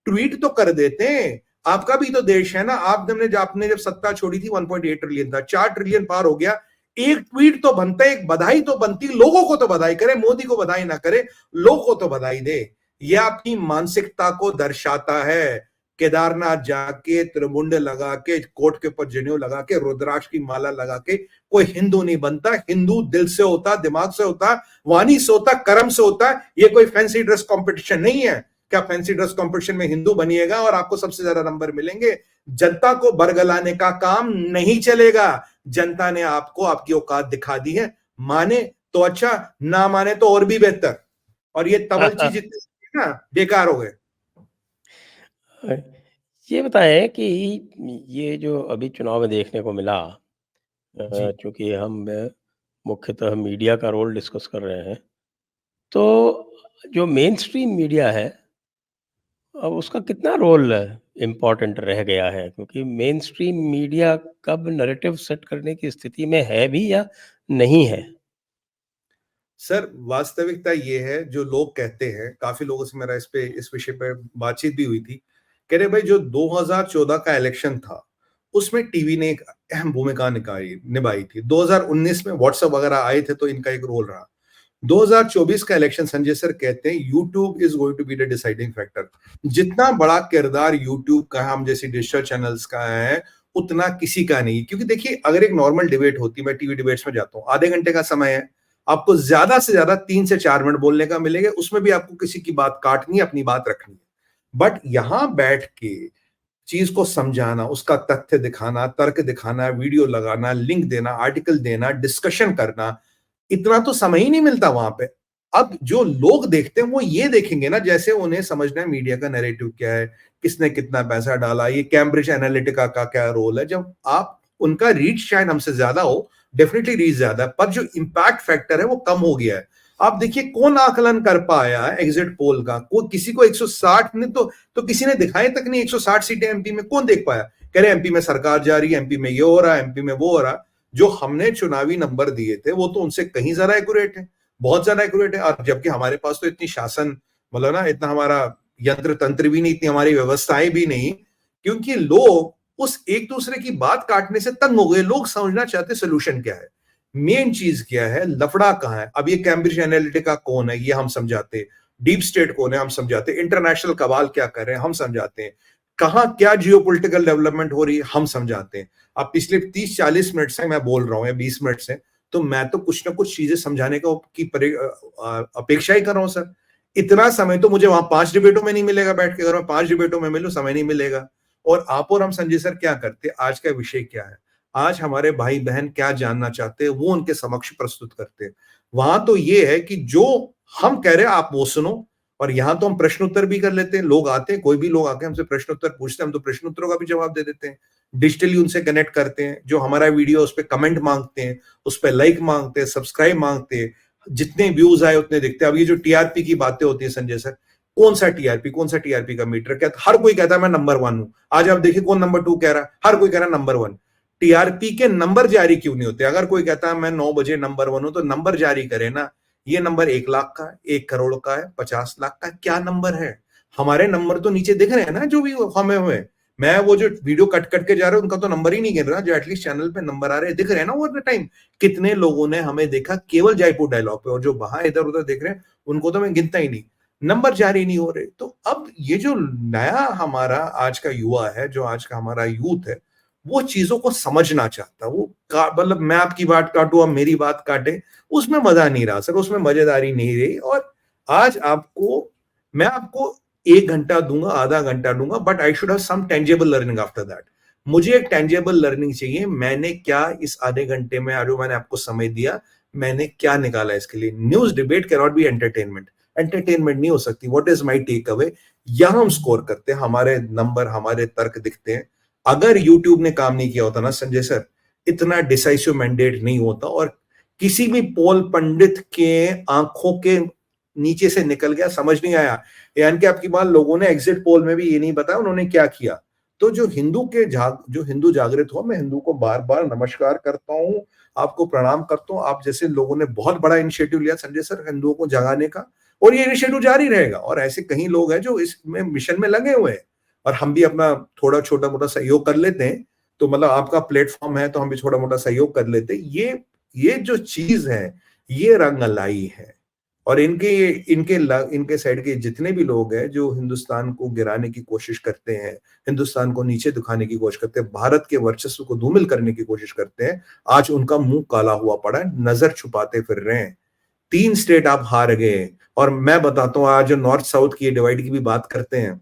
Speaker 2: ट्वीट तो कर देते हैं। आपका भी तो देश है ना, आपने जब सत्ता छोड़ी थी 1.8 ट्रिलियन था, 4 ट्रिलियन पार हो गया, एक ट्वीट तो बनता है, एक बधाई तो बनती, लोगों को तो बधाई करे, मोदी को बधाई ना करे, लोगों को तो बधाई दे। यह आपकी मानसिकता को दर्शाता है। केदारनाथ जाके त्रिमुंड लगा के, कोट के ऊपर जनेऊ लगा के, रुद्राक्ष की माला लगा के कोई हिंदू नहीं बनता। हिंदू दिल से होता, दिमाग से होता, वाणी से होता, कर्म से होता। ये कोई फैंसी ड्रेस कंपटीशन नहीं है। क्या फैंसी ड्रेस कंपटीशन में हिंदू बनिएगा और आपको सबसे ज्यादा नंबर मिलेंगे? जनता को बरगलाने का काम नहीं चलेगा। जनता ने आपको आपकी औकात दिखा दी है, माने तो अच्छा, ना माने तो और भी बेहतर। और ये तवलची जितने ना बेकार हो गए।
Speaker 1: ये बताएं कि ये जो अभी चुनाव में देखने को मिला,
Speaker 2: जी
Speaker 1: चूंकि हम मुख्यतः मीडिया का रोल डिस्कस कर रहे हैं, तो जो मेन स्ट्रीम मीडिया है अब उसका कितना रोल इम्पोर्टेंट रह गया है? क्योंकि मेन स्ट्रीम मीडिया कब नैरेटिव सेट करने की स्थिति में है भी या नहीं है?
Speaker 2: सर वास्तविकता ये है, जो लोग कहते हैं, काफी लोगों से मेरा इस विषय पर बातचीत भी हुई थी, कह रहे भाई जो 2014 का इलेक्शन था उसमें टीवी ने एक अहम भूमिका निभाई थी। 2019 में व्हाट्सएप वगैरह आए थे तो इनका एक रोल रहा। 2024 का इलेक्शन संजय सर कहते हैं YouTube is going to be the deciding factor. जितना बड़ा किरदार यूट्यूब का, हम जैसे डिजिटल चैनल्स का है, उतना किसी का नहीं। क्योंकि देखिए अगर एक नॉर्मल डिबेट होती, मैं टीवी डिबेट्स में जाता हूँ, आधे घंटे का समय है, आपको ज्यादा से ज्यादा 3 से 4 मिनट बोलने का मिलेगा, उसमें भी आपको किसी की बात काटनी है, अपनी बात रखनी है। बट यहां बैठ के चीज को समझाना, उसका तथ्य दिखाना, तर्क दिखाना, वीडियो लगाना, लिंक देना, आर्टिकल देना, डिस्कशन करना, इतना तो समय ही नहीं मिलता वहां पे। अब जो लोग देखते हैं वो ये देखेंगे ना, जैसे उन्हें समझना है मीडिया का नैरेटिव क्या है, किसने कितना पैसा डाला, ये कैम्ब्रिज एनालिटिका का क्या रोल है। जब आप उनका रीच शायद हमसे ज्यादा हो, डेफिनेटली रीच ज्यादा है, पर जो इंपैक्ट फैक्टर है वो कम हो गया है। आप देखिए कौन आकलन कर पाया है एग्जिट पोल का, कोई किसी को 160 ने तो किसी ने दिखाई तक नहीं। 160 सीटें एमपी में कौन देख पाया? कह रहे एमपी में सरकार जा रही है, एमपी में ये हो रहा है, एमपी में वो हो रहा है। जो हमने चुनावी नंबर दिए थे वो तो उनसे कहीं ज्यादा एक्यूरेट है, बहुत ज्यादा एक्यूरेट है। और जबकि हमारे पास तो इतनी शासन, मतलब ना, इतना हमारा यंत्र तंत्र भी नहीं, इतनी हमारी व्यवस्थाएं भी नहीं, क्योंकि लोग उस एक दूसरे की बात काटने से तंग हो गए। लोग समझना चाहते सोल्यूशन क्या है, मेन चीज क्या है, लफड़ा कहां है। अब ये कैम्ब्रिज एनालिटिका कौन है ये हम समझाते, डीप स्टेट कौन है हम समझाते, इंटरनेशनल कबाल क्या कर रहे हैं हम समझाते हैं, कहां क्या जियोपॉलिटिकल डेवलपमेंट हो रही है हम समझाते हैं। अब पिछले 30-40 मिनट से मैं बोल रहा हूं या 20 मिनट से, तो मैं तो कुछ ना कुछ चीजें समझाने का की अपेक्षा ही कर रहा हूं सर। इतना समय तो मुझे वहां 5 डिबेटों में नहीं मिलेगा बैठ के, अगर मैं 5 डिबेटों में मिलूं समय नहीं मिलेगा। और आप और हम संजय सर क्या करते, आज का विषय क्या है, आज हमारे भाई बहन क्या जानना चाहते हैं वो उनके समक्ष प्रस्तुत करते हैं। वहां तो ये है कि जो हम कह रहे हैं आप वो सुनो, और यहां तो हम प्रश्न उत्तर भी कर लेते हैं। लोग आते हैं, कोई भी लोग आके हमसे प्रश्न उत्तर पूछते हैं, हम तो प्रश्न उत्तरों का भी जवाब दे देते हैं, डिजिटली उनसे कनेक्ट करते हैं। जो हमारा वीडियो उस पर कमेंट मांगते हैं, उस पर लाइक मांगते हैं, सब्सक्राइब मांगते हैं, जितने व्यूज आए उतने दिखते हैं। अब ये जो टीआरपी की बातें होती है संजय सर, कौन सा टीआरपी का मीटर, क्या हर कोई कहता है मैं नंबर 1 हूं। आज आप देखिए कौन नंबर 2 कह रहा है, हर कोई कह रहा है नंबर 1। टीआरपी के नंबर जारी क्यों नहीं होते? अगर कोई कहता है मैं 9 बजे नंबर 1 हूं, तो नंबर जारी करे ना। ये नंबर 1 लाख का है, 1 करोड़ का है, 50 लाख का, क्या नंबर है? हमारे नंबर तो नीचे दिख रहे हैं ना, जो भी हमें हुए। मैं वो जो वीडियो कट कट के जा रहे हैं उनका तो नंबर ही नहीं गिन रहा, जो एटलीस्ट चैनल पे नंबर आ रहे हैं दिख रहे हैं ना ओवर द टाइम। कितने लोगों ने हमें देखा केवल जयपुर डायलॉग पे, और जो वहां इधर उधर देख रहे हैं उनको तो मैं गिनता ही नहीं। नंबर जारी नहीं हो रहे। तो अब ये जो नया हमारा आज का युवा है, जो आज का हमारा यूथ है, वो चीजों को समझना चाहता, वो मतलब मैं आपकी बात काटू आप मेरी बात काटे, उसमें मजा नहीं रहा सर, उसमें मजेदारी नहीं रही। और आज मैं आपको 1 घंटा दूंगा, आधा घंटा दूंगा, but I should have some tangible learning after that. मुझे एक टेंजेबल लर्निंग चाहिए, मैंने क्या इस आधे घंटे में, जो मैंने आपको समय दिया, मैंने क्या निकाला इसके लिए। News debate can not be entertainment, entertainment नहीं हो सकती। What is my take away? यहां हम स्कोर करते हैं, हमारे नंबर, हमारे तर्क दिखते हैं। अगर यूट्यूब ने काम नहीं किया होता ना संजय सर, इतना डिसाइसिव मैंडेट नहीं होता, और किसी भी पोल पंडित के आंखों के नीचे से निकल गया, समझ नहीं आया। यानी कि आपकी बात, लोगों ने एग्जिट पोल में भी ये नहीं बताया उन्होंने क्या किया। तो जो हिंदू जागृत हुआ, मैं हिंदू को बार बार नमस्कार करता हूं, आपको प्रणाम करता हूं। आप जैसे लोगों ने बहुत बड़ा इनिशिएटिव लिया संजय सर हिंदुओं को जगाने का, और ये इनिशिएटिव जारी रहेगा। और ऐसे कई लोग हैं जो इसमें मिशन में लगे हुए हैं, और हम भी अपना थोड़ा छोटा मोटा सहयोग कर लेते हैं। तो मतलब आपका प्लेटफॉर्म है तो हम भी छोटा मोटा सहयोग कर लेते हैं। ये जो चीज है, ये रंग लाई है। और इनके साइड के जितने भी लोग हैं जो हिंदुस्तान को गिराने की कोशिश करते हैं, हिंदुस्तान को नीचे दिखाने की कोशिश करते हैं, भारत के वर्चस्व को धूमिल करने की कोशिश करते हैं, आज उनका मुंह काला हुआ पड़ा है, नजर छुपाते फिर रहे हैं। 3 स्टेट आप हार गए। और मैं बताता हूं, आज जो नॉर्थ साउथ की डिवाइड की भी बात करते हैं,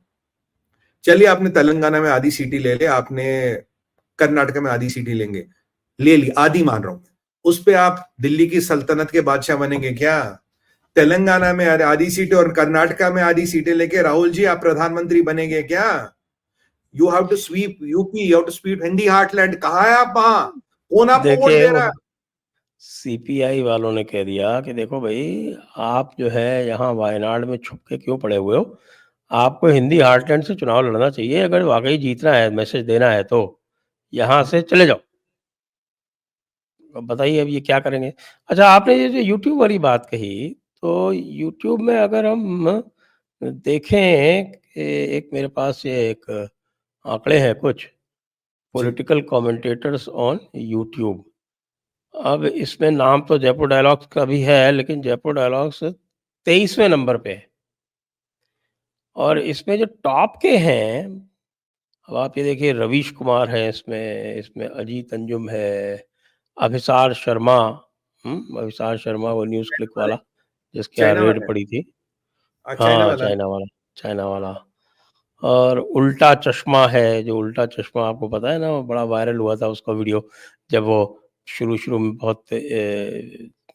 Speaker 2: चलिए आपने तेलंगाना में आधी सीटें ले ले, आपने कर्नाटक में आधी सीटें लेंगे, ले ली, आधी मान रहा हूं, उस पे आप दिल्ली की सल्तनत के बादशाह बनेंगे क्या? तेलंगाना में आधी सीटें और कर्नाटका में आधी सीटें लेके राहुल जी आप प्रधानमंत्री बनेंगे क्या? You have to sweep UP, you have to sweep Hindi heartland. कहा है आप वहां? कौन आपको वोट
Speaker 1: देखिए
Speaker 2: दे रहा है?
Speaker 1: सीपीआई वालों ने कह दिया कि देखो भाई, आप जो है यहाँ वायनाड में छुप के क्यों पड़े हुए हो? आपको हिंदी हार्टलैंड से चुनाव लड़ना चाहिए, अगर वाकई जीतना है, मैसेज देना है तो यहाँ से चले जाओ। अब बताइए अब ये क्या करेंगे? अच्छा, आपने ये जो यूट्यूब वाली बात कही, तो यूट्यूब में अगर हम देखें कि एक मेरे पास ये एक आंकड़े हैं कुछ
Speaker 2: जी,
Speaker 1: पॉलिटिकल कमेंटेटर्स ऑन यूट्यूब। अब इसमें नाम तो जयपुर डायलॉग्स का भी है, लेकिन जयपुर डायलॉग्स 23वें नंबर पे है। और इसमें जो टॉप के हैं, अब आप ये देखिए रवीश कुमार हैं इसमें, इसमें अजीत अंजुम है, अभिसार शर्मा, अभिसार शर्मा वो न्यूज़ क्लिक
Speaker 2: अरे
Speaker 1: वाला जिसके यहाँ
Speaker 2: चाइना
Speaker 1: रेड
Speaker 2: वाला
Speaker 1: पड़ी थी।
Speaker 2: चाइना
Speaker 1: हाँ,
Speaker 2: वाला
Speaker 1: चाइना वाला। और उल्टा चश्मा है, जो उल्टा चश्मा आपको पता है ना, वो बड़ा वायरल हुआ था उसका वीडियो, जब वो शुरू-शुरू में बहुत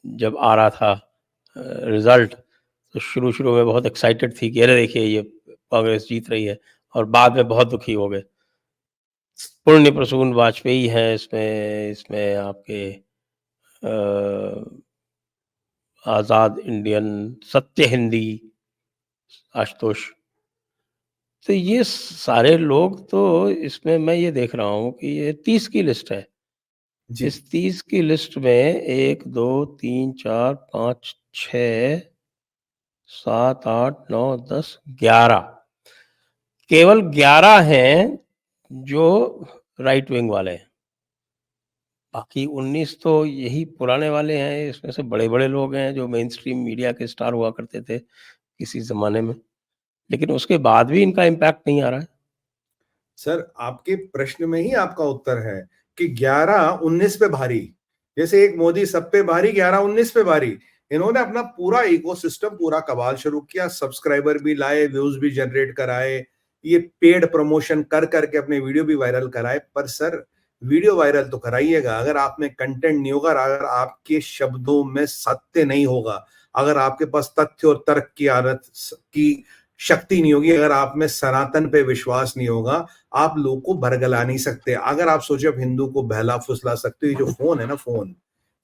Speaker 1: जब आ रहा था रिज़ल्ट, तो शुरू-शुरू में बहुत एक्साइटेड थी कि अरे देखिए ये कांग्रेस जीत रही है, और बाद में बहुत दुखी हो गए। पुण्य प्रसून वाजपेयी हैं इसमें, इसमें आपके आज़ाद इंडियन, सत्य हिंदी, आशुतोष। तो ये सारे लोग, तो इसमें मैं ये देख रहा हूँ कि ये 30 की लिस्ट है।
Speaker 2: जी।
Speaker 1: इस 30 की लिस्ट में 1, 2, 3, 4, 5, 6, 7, 8, 9, 10, 11, केवल 11 हैं जो राइट विंग वाले हैं। बाकी 19 तो यही पुराने वाले हैं, इसमें से बड़े-बड़े लोग हैं जो मेन स्ट्रीम मीडिया के स्टार हुआ करते थे किसी ज़माने में। लेकिन उसके बाद भी इनका इम्पैक्ट नहीं आ रहा है।
Speaker 2: सर, आपके प्रश्न में ही आपका उत्तर है कि 11-19 पे भारी। जैसे एक मोदी सब पे भारी, 11-19 पे भारी। इन्होंने अपना पूरा इकोसिस्टम, पूरा कबाल शुरू किया, सब्सक्राइबर भी लाए, व्यूज भी जनरेट कराए, ये पेड प्रमोशन कर करके अपने वीडियो भी वायरल कराए। पर सर, वीडियो वायरल तो कराइएगा, अगर आप में कंटेंट नहीं होगा, अगर आपके शब्दों में सत्य नहीं होगा, अगर आपके पास तथ्य और तर्क की आदत की शक्ति नहीं होगी, अगर आप में सनातन पे विश्वास नहीं होगा, आप लोग को भरगला नहीं सकते। अगर आप सोचे आप हिंदू को बहला फुसला सकते हो, ये जो फोन है ना, फोन,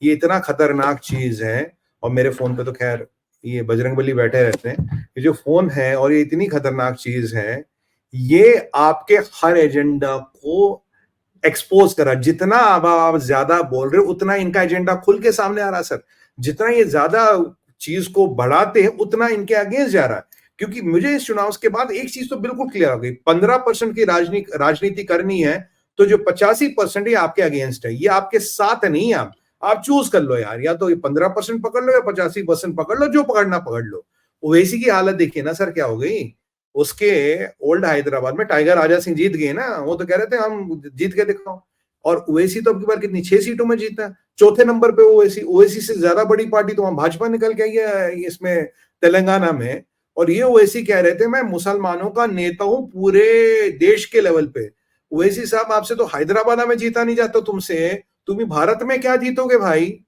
Speaker 2: ये इतना खतरनाक चीज है। और मेरे फोन पे तो खैर ये बजरंगबली बैठे रहते हैं। ये जो फोन है और ये इतनी खतरनाक चीज है, ये आपके हर एजेंडा को एक्सपोज करा। जितना अब आप ज्यादा बोल रहे हो, उतना इनका एजेंडा खुल के सामने आ रहा है सर। जितना ये ज्यादा चीज को बढ़ाते हैं, उतना इनके अगेंस्ट जा रहा है। क्योंकि मुझे इस चुनाव के बाद एक चीज तो बिल्कुल क्लियर हो गई, 15% की राजनीति करनी है, तो जो 85% ये आपके अगेंस्ट है, ये आपके साथ नहीं है। आप चूज कर लो यार, या तो ये 15% पकड़ लो या 85% पकड़ लो, जो पकड़ना पकड़ लो। ओवैसी की हालत देखिए ना सर, क्या हो गई। उसके ओल्ड हैदराबाद में टाइगर राजा सिंह जीत गए ना, वो तो कह रहे थे हम जीत के दिखाओ। और ओवैसी तो अब की बार कितनी 6 सीटों में जीता है, चौथे नंबर पे ओवैसी। ओवैसी से ज्यादा बड़ी पार्टी तो वहां भाजपा निकल के आई है इसमें, तेलंगाना में। और ये ओवैसी कह रहे थे मैं मुसलमानों का नेता हूं पूरे देश के लेवल पे। ओवैसी साहब, आपसे तो हैदराबाद में जीता नहीं जाता तुमसे, तुम ही भारत में क्या जीतोगे भाई।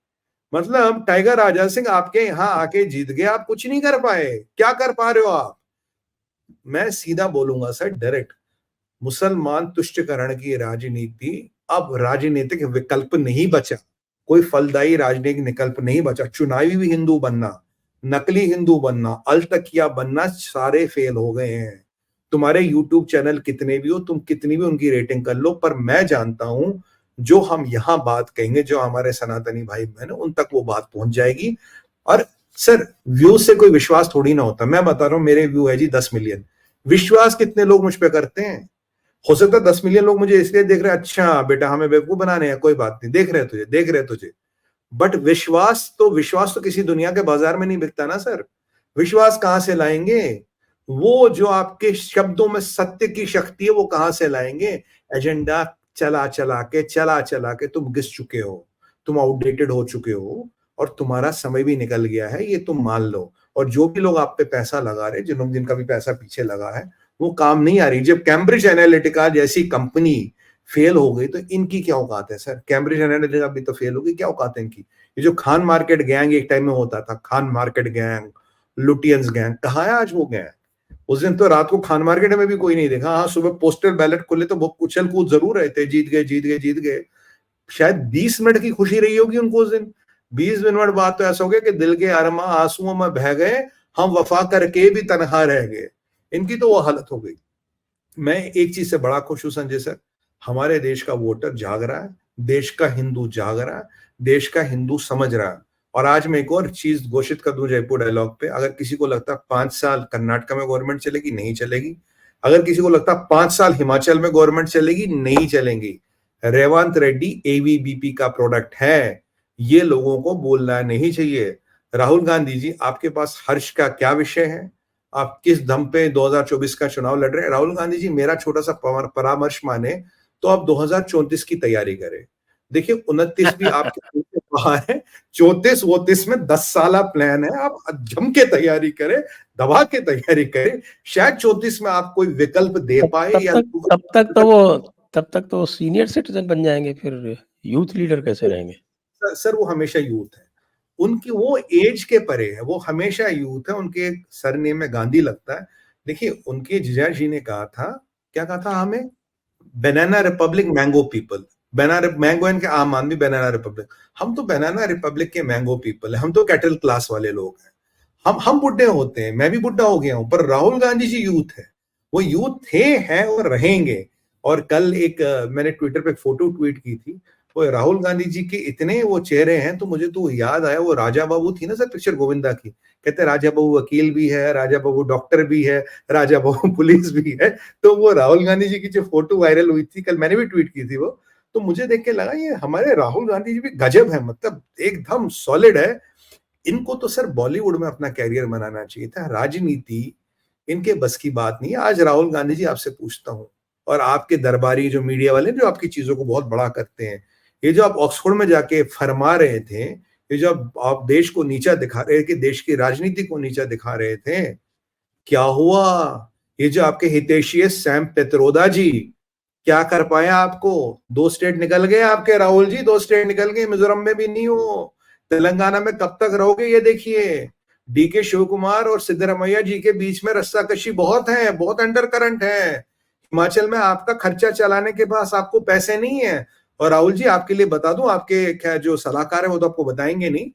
Speaker 2: मतलब टाइगर राजा सिंह आपके यहाँ आके जीत गए, आप कुछ नहीं कर पाए। क्या कर पा रहे हो आप। मैं सीधा बोलूंगा सर, डायरेक्ट, मुसलमान तुष्टिकरण की राजनीति अब राजनीतिक विकल्प नहीं बचा। कोई फलदायी राजनीतिक विकल्प नहीं बचा। चुनावी भी हिंदू बनना, नकली हिंदू बनना, अल्तकिया बनना, सारे फेल हो गए हैं। तुम्हारे यूट्यूब चैनल कितने भी हो, तुम कितनी भी उनकी रेटिंग कर लो, पर मैं जानता हूं जो हम यहां बात कहेंगे, जो हमारे सनातनी भाई बहन, उन तक वो बात पहुंच जाएगी। और सर, व्यू से कोई विश्वास थोड़ी ना होता। मैं बता रहा हूं, मेरे व्यू है जी 10 मिलियन। विश्वास कितने लोग मुझ पर करते हैं। हो सकता है 10 मिलियन लोग मुझे इसलिए देख रहे हैं, अच्छा बेटा हमें बेवकूफ बनाने हैं, कोई बात नहीं, देख रहे हैं तुझे, देख रहे हैं तुझे। बट विश्वास तो किसी दुनिया के बाजार में नहीं बिकता ना सर। विश्वास कहां से लाएंगे। वो जो आपके शब्दों में सत्य की शक्ति है, वो कहां से लाएंगे। एजेंडा चला चला के तुम घिस चुके हो, तुम आउटडेटेड हो चुके हो, और तुम्हारा समय भी निकल गया है, ये तुम मान लो। और जो भी लोग आप पे पैसा लगा रहे, जिनका भी पैसा पीछे लगा है, वो काम नहीं आ रही। जब कैम्ब्रिज एनालिटिका जैसी कंपनी फेल हो गई, तो इनकी क्या औकात है सर। कैम्ब्रिज एनालिटिका भी तो फेल हो गई, क्या औकात है इनकी। ये जो खान मार्केट गैंग एक टाइम में होता था, Khan market gang, Lutyens gang, कहाँ है आज वो गैंग। उस दिन तो रात को खान मार्केट में भी कोई नहीं देखा। हाँ, सुबह पोस्टल बैलेट खुले तो वो उछल कूद जरूर रहे थे, जीत गए जीत गए जीत गए। शायद 20 मिनट की खुशी रही होगी उनको उस दिन। 20 मिनट बाद तो ऐसा हो गया कि दिल के अरमा आंसुओं में बह गए, हम वफा करके भी तनहा रह गए। इनकी तो वो हालत हो गई। मैं एक चीज से बड़ा खुश हूं संजय सर, हमारे देश का वोटर जाग रहा है, देश का हिंदू जाग रहा है, देश का हिंदू समझ रहा है। और आज मैं एक और चीज घोषित कर दूं जयपुर डायलॉग पे, अगर किसी को लगता है 5 साल कर्नाटक में गवर्नमेंट चलेगी, नहीं चलेगी। अगर किसी को लगता है 5 साल हिमाचल में गवर्नमेंट चलेगी, नहीं चलेगी। रेवंत रेड्डी एवीबीपी का प्रोडक्ट है, ये लोगों को बोलना नहीं चाहिए। राहुल गांधी जी, आपके पास हर्ष का क्या विषय है। आप किस दम पे 2024 का चुनाव लड़ रहे हैं। राहुल गांधी जी, मेरा छोटा सा परामर्श माने तो आप 2034 की तैयारी करें। देखिए 29 भी आपके बाहर है, 34-34 में 10 साल प्लान है, आप जम के तैयारी करें, दबा के तैयारी करें, शायद 34 में आप कोई विकल्प दे पाए या
Speaker 1: तब तक तो सीनियर सिटीजन बन जाएंगे, फिर यूथ लीडर कैसे रहेंगे?
Speaker 2: सर वो हमेशा यूथ है, उनकी वो एज के परे है, वो हमेशा यूथ है, उनके सरनेम में गांधी लगता है। देखिए उनके जीजा जी ने कहा था, क्या कहा था हमें, banana republic mango people, banana mango इनके आम आदमी, बनाना रिपब्लिक, हम तो बनाना रिपब्लिक के मैंगो पीपल है, हम तो कैटल क्लास वाले लोग हैं, हम बुढ़े होते हैं, मैं भी बुढ़ा हो गया हूं, पर राहुल गांधी जी यूथ है, वो यूथ थे, हैं और रहेंगे। और कल एक मैंने ट्विटर पे फोटो ट्वीट की थी, वो राहुल गांधी जी के इतने वो चेहरे हैं, तो मुझे तो याद आया वो राजा बाबू थी ना सर, पिक्चर गोविंदा की, कहते हैं राजा बाबू वकील भी है, राजा बाबू डॉक्टर भी है, राजा बाबू पुलिस भी है। तो वो राहुल गांधी जी की जो फोटो वायरल हुई थी, कल मैंने भी ट्वीट की थी वो, तो मुझे देख के लगा ये हमारे राहुल गांधी जी भी गजब है, मतलब एकदम सॉलिड है। इनको तो सर बॉलीवुड में अपना कैरियर बनाना चाहिए था, राजनीति इनके बस की बात नहीं है। आज राहुल गांधी जी आपसे पूछता हूं, और आपके दरबारी जो मीडिया वाले जो आपकी चीजों को बहुत बड़ा करते हैं, ये जो आप ऑक्सफोर्ड में जाके फरमा रहे थे, ये जो आप देश को नीचा दिखा रहे थे, देश की राजनीति को नीचा दिखा रहे थे, क्या हुआ? ये जो आपके हितैषी सैम पित्रोदा जी, क्या कर पाए आपको? 2 स्टेट निकल गए आपके राहुल जी, 2 स्टेट निकल गए, मिजोरम में भी नहीं हो, तेलंगाना में कब तक रहोगे ये देखिए। डीके शिव कुमार और सिद्धरामैया जी के बीच में रस्साकशी बहुत है, बहुत अंडर करंट है। हिमाचल में आपका खर्चा चलाने के पास आपको पैसे नहीं है। और राहुल जी आपके लिए बता दूं, आपके क्या जो सलाहकार है वो तो आपको बताएंगे नहीं,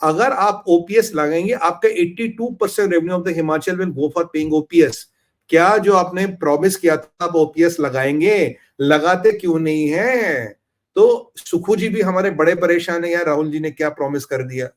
Speaker 2: अगर आप ओपीएस लगाएंगे, आपका 82% revenue of the Himachal will go for paying OPS. क्या जो आपने प्रॉमिस किया था आप ओपीएस लगाएंगे, लगाते क्यों नहीं है? तो सुखू जी भी हमारे बड़े परेशान है यार, राहुल जी ने क्या प्रॉमिस कर दिया।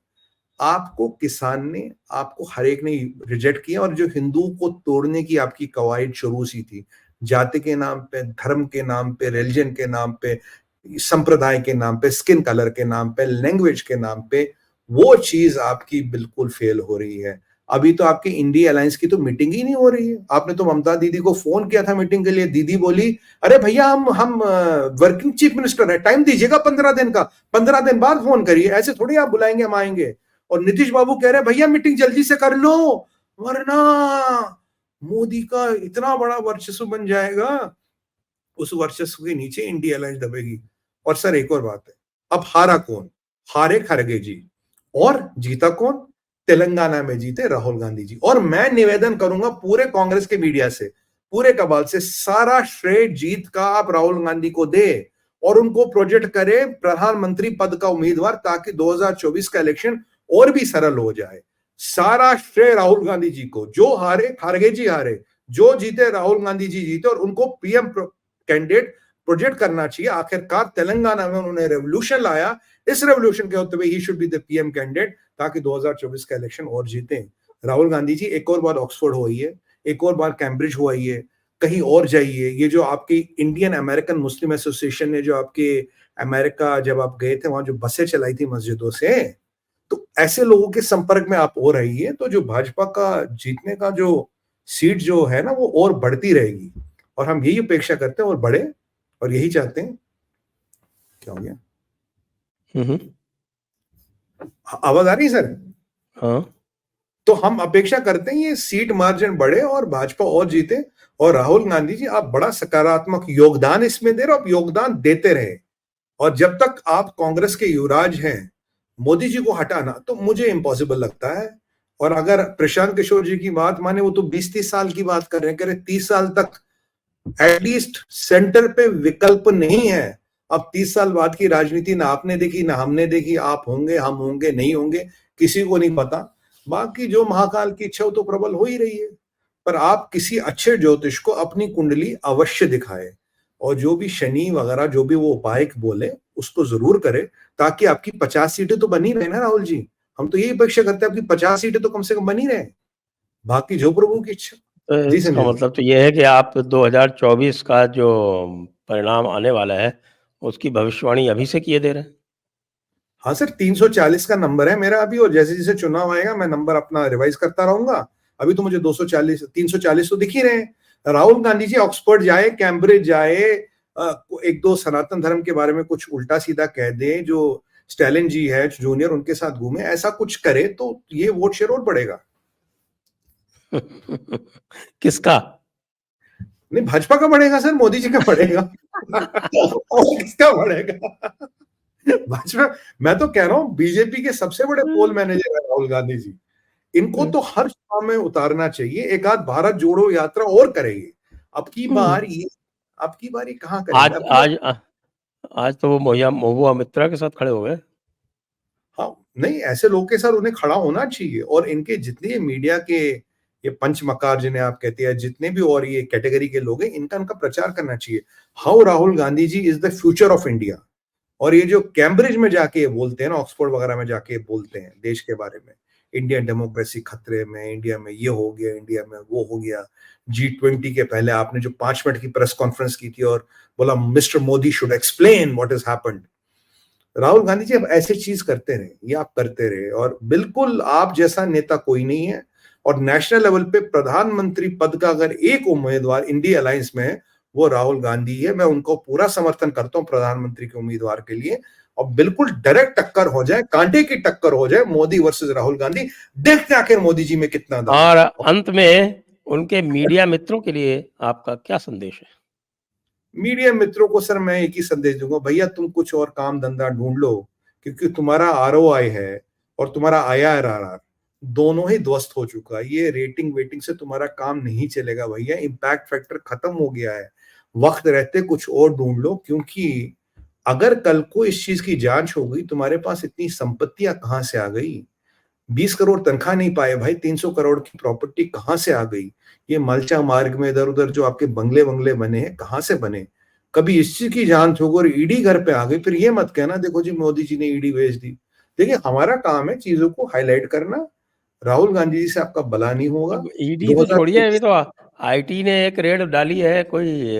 Speaker 2: आपको किसान ने, आपको हर एक ने रिजेक्ट किया, और जो हिंदू को तोड़ने की आपकी कवायद शुरू सी थी, जाति के नाम पे, धर्म के नाम पे, रिलीजन के नाम पे, संप्रदाय के नाम पे, स्किन कलर के नाम पे, लैंग्वेज के नाम पे, वो चीज आपकी बिल्कुल फेल हो रही है। अभी तो आपकी इंडिया अलायंस की तो मीटिंग ही नहीं हो रही है। आपने तो ममता दीदी को फोन किया था मीटिंग के लिए, दीदी बोली अरे भैया हम वर्किंग चीफ मिनिस्टर है, टाइम दीजिएगा 15 दिन का, 15 दिन बाद फोन करिए, ऐसे थोड़ी आप बुलाएंगे हम आएंगे। और नीतीश बाबू कह रहे भैया मीटिंग जल्दी से कर लो, वरना मोदी का इतना बड़ा वर्चस्व बन जाएगा, उस वर्चस्व के नीचे इंडिया अलायंस दबेगी। और सर एक और बात है, अब हारा कौन? हारे खरगे जी, और जीता कौन? तेलंगाना में जीते राहुल गांधी जी। और मैं निवेदन करूंगा पूरे कांग्रेस के मीडिया से, पूरे कबाल से, सारा श्रेय जीत का आप राहुल गांधी को दे और उनको प्रोजेक्ट करे प्रधानमंत्री पद का उम्मीदवार, ताकि 2024 का इलेक्शन और भी सरल हो जाए। सारा श्रेय राहुल गांधी जी को, जो हारे खरगे जी हारे, जो जीते राहुल गांधी जी जीते, और उनको पीएम कैंडिडेट प्रोजेक्ट करना चाहिए। आखिरकार तेलंगाना में उन्होंने रेवोल्यूशन लाया, इस रेवोल्यूशन के होते हुए he should be the PM candidate, ताकि 2024 का इलेक्शन और जीते। राहुल गांधी जी एक और बार ऑक्सफोर्ड हो आइए, एक और बार कैम्ब्रिज हो आइए, कहीं और जाइए। ये जो आपकी इंडियन अमेरिकन मुस्लिम एसोसिएशन ने जो आपके अमेरिका जब आप गए थे वहां जो बसें चलाई थी मस्जिदों से, तो ऐसे लोगों के संपर्क में आप हो रही है, तो जो भाजपा का जीतने का जो सीट जो है ना, वो और बढ़ती रहेगी। और हम यही अपेक्षा करते हैं और बढ़े, और यही चाहते हैं। क्या हो गया? आवाज आ रही है सर?
Speaker 1: हाँ।
Speaker 2: तो हम अपेक्षा करते हैं ये सीट मार्जिन बढ़े और भाजपा और जीते। और राहुल गांधी जी आप बड़ा सकारात्मक योगदान इसमें दे रहे हो, आप योगदान देते रहे। और जब तक आप कांग्रेस के युवराज हैं, मोदी जी को हटाना तो मुझे इम्पॉसिबल लगता है। और अगर प्रशांत किशोर जी की बात माने, वो तो 20-30 साल की बात कर रहे हैं, कह रहे 30 साल तक एटलीस्ट सेंटर पे विकल्प नहीं है। अब 30 साल बाद की राजनीति ना आपने देखी ना हमने देखी, आप होंगे हम होंगे नहीं होंगे किसी को नहीं पता। बाकी जो महाकाल की इच्छा तो प्रबल हो ही रही है। पर आप किसी अच्छे ज्योतिष को अपनी कुंडली अवश्य दिखाए, और जो भी शनि वगैरह जो भी वो उपाय बोले उसको जरूर करे, ताकि आपकी 50 सीटें तो बनी रहे ना राहुल जी। हम तो यही अपेक्षा करते हैं आपकी 50 सीटें तो कम से कम बनी रहे, बाकी जो प्रभु की इच्छा।
Speaker 1: तो
Speaker 2: जी
Speaker 1: इसका
Speaker 2: संजय।
Speaker 1: मतलब तो ये है कि आप 2024 का जो परिणाम आने वाला है, उसकी भविष्यवाणी अभी से किए दे रहे हैं?
Speaker 2: हाँ सर, 340 का नंबर है मेरा अभी, और जैसे जैसे चुनाव आएगा मैं नंबर अपना रिवाइज करता रहूंगा। अभी तो मुझे 240 340 तो दिख ही रहे हैं। राहुल गांधी जी ऑक्सफोर्ड जाए, कैम्ब्रिज जाए, एक दो सनातन धर्म के बारे में कुछ उल्टा सीधा कह दे, जो स्टालिन जी है जूनियर उनके साथ घूमे, ऐसा कुछ करे तो ये वोट शेयर और बढ़ेगा।
Speaker 1: किसका?
Speaker 2: नहीं, भाजपा का बढ़ेगा सर, मोदी जी का बढ़ेगा। और किसका बढ़ेगा? भाजपा। मैं तो कह रहा हूँ बीजेपी के सबसे बड़े पोल मैनेजर है राहुल गांधी जी। इनको तो हर सभा में उतारना चाहिए, एक आध भारत जोड़ो यात्रा और करेंगे। अब की बार ये कहाँ करेंगे?
Speaker 1: आज आज आज तो वो महुआ मित्रा के साथ खड़े हो गए।
Speaker 2: हाँ, नहीं, ऐसे लोग के साथ उन्हें खड़ा होना चाहिए। और इनके जितने मीडिया के ये पंचमकार जिन्हें आप कहते हैं, जितने भी और ये कैटेगरी के लोग हैं, इनका प्रचार करना चाहिए। How Rahul Gandhi ji is the future of India. और ये जो कैम्ब्रिज में जाके बोलते हैं ना, ऑक्सफोर्ड वगैरह में जाके बोलते हैं देश के बारे में, इंडियन डेमोक्रेसी खतरे में, इंडिया में ये हो गया, इंडिया में वो हो गया। G20 के पहले आपने जो 5 मिनट की प्रेस कॉन्फ्रेंस की थी और बोला mister Modi should explain what is happened. Rahul Gandhi ji अब ऐसी चीज करते रहे, ये आप करते रहे, और बिल्कुल आप जैसा नेता कोई नहीं है। और नेशनल लेवल पे प्रधानमंत्री पद का अगर एक उम्मीदवार इंडिया अलायंस में है, वो राहुल गांधी है। मैं उनको पूरा समर्थन करता हूं प्रधानमंत्री के उम्मीदवार के लिए। और बिल्कुल डायरेक्ट टक्कर हो जाए, कांटे की टक्कर हो जाए, मोदी वर्सेस राहुल गांधी। देखते आखिर मोदी जी में कितना दम है।
Speaker 1: और अंत में उनके मीडिया मित्रों के लिए आपका क्या संदेश है?
Speaker 2: मीडिया मित्रों को सर मैं एक ही संदेश दूंगा, भैया तुम कुछ और काम धंधा ढूंढ लो, क्योंकि तुम्हारा ROI है और तुम्हारा IRR दोनों ही ध्वस्त हो चुका है। ये रेटिंग वेटिंग से तुम्हारा काम नहीं चलेगा भैया, इम्पैक्ट फैक्टर खत्म हो गया है। वक्त रहते कुछ और ढूंढ लो, क्योंकि अगर कल को इस चीज की जांच हो गई, तुम्हारे पास इतनी संपत्तियां कहां से आ गई? 20 करोड़ तनख्वाह नहीं पाए भाई, 300 करोड़ की प्रॉपर्टी कहां से आ गई? ये मलचा मार्ग में इधर उधर जो आपके बंगले बंगले बने हैं, कहां से बने? कभी इस चीज की जांच होगी और ईडी घर पे आ गई, फिर ये मत कहना देखो जी मोदी जी ने ईडी भेज दी। देखिए, हमारा काम है चीजों को हाईलाइट करना। राहुल गांधी जी से आपका भला नहीं होगा।
Speaker 1: अब ईडी तो छोड़िए, अभी
Speaker 2: 2023
Speaker 1: तो आईटी ने एक रेड डाली है। कोई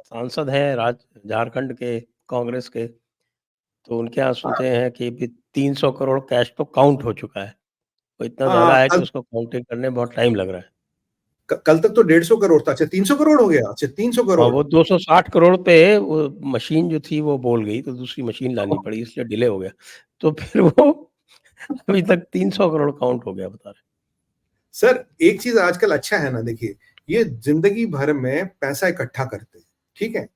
Speaker 1: सांसद है झारखंड के कांग्रेस के, तो उनके यहाँ सुनते हैं कि 300 करोड़ कैश तो काउंट हो चुका है। वो इतना
Speaker 2: हाँ,
Speaker 1: ज्यादा है कि उसको काउंटिंग करने में बहुत टाइम लग रहा है।
Speaker 2: कल तक तो 150 करोड़ था। अच्छा, 300 करोड़ हो गया। अच्छा, 300
Speaker 1: और
Speaker 2: करोड़
Speaker 1: वो 260 करोड़ पे वो मशीन जो थी वो बोल गई, तो दूसरी मशीन लानी पड़ी, इसलिए डिले हो गया। तो फिर वो अभी तक 300 करोड़ काउंट हो गया, बता रहे।
Speaker 2: सर एक चीज आजकल अच्छा है ना, देखिए, ये जिंदगी भर में पैसा इकट्ठा करते हैं, ठीक है,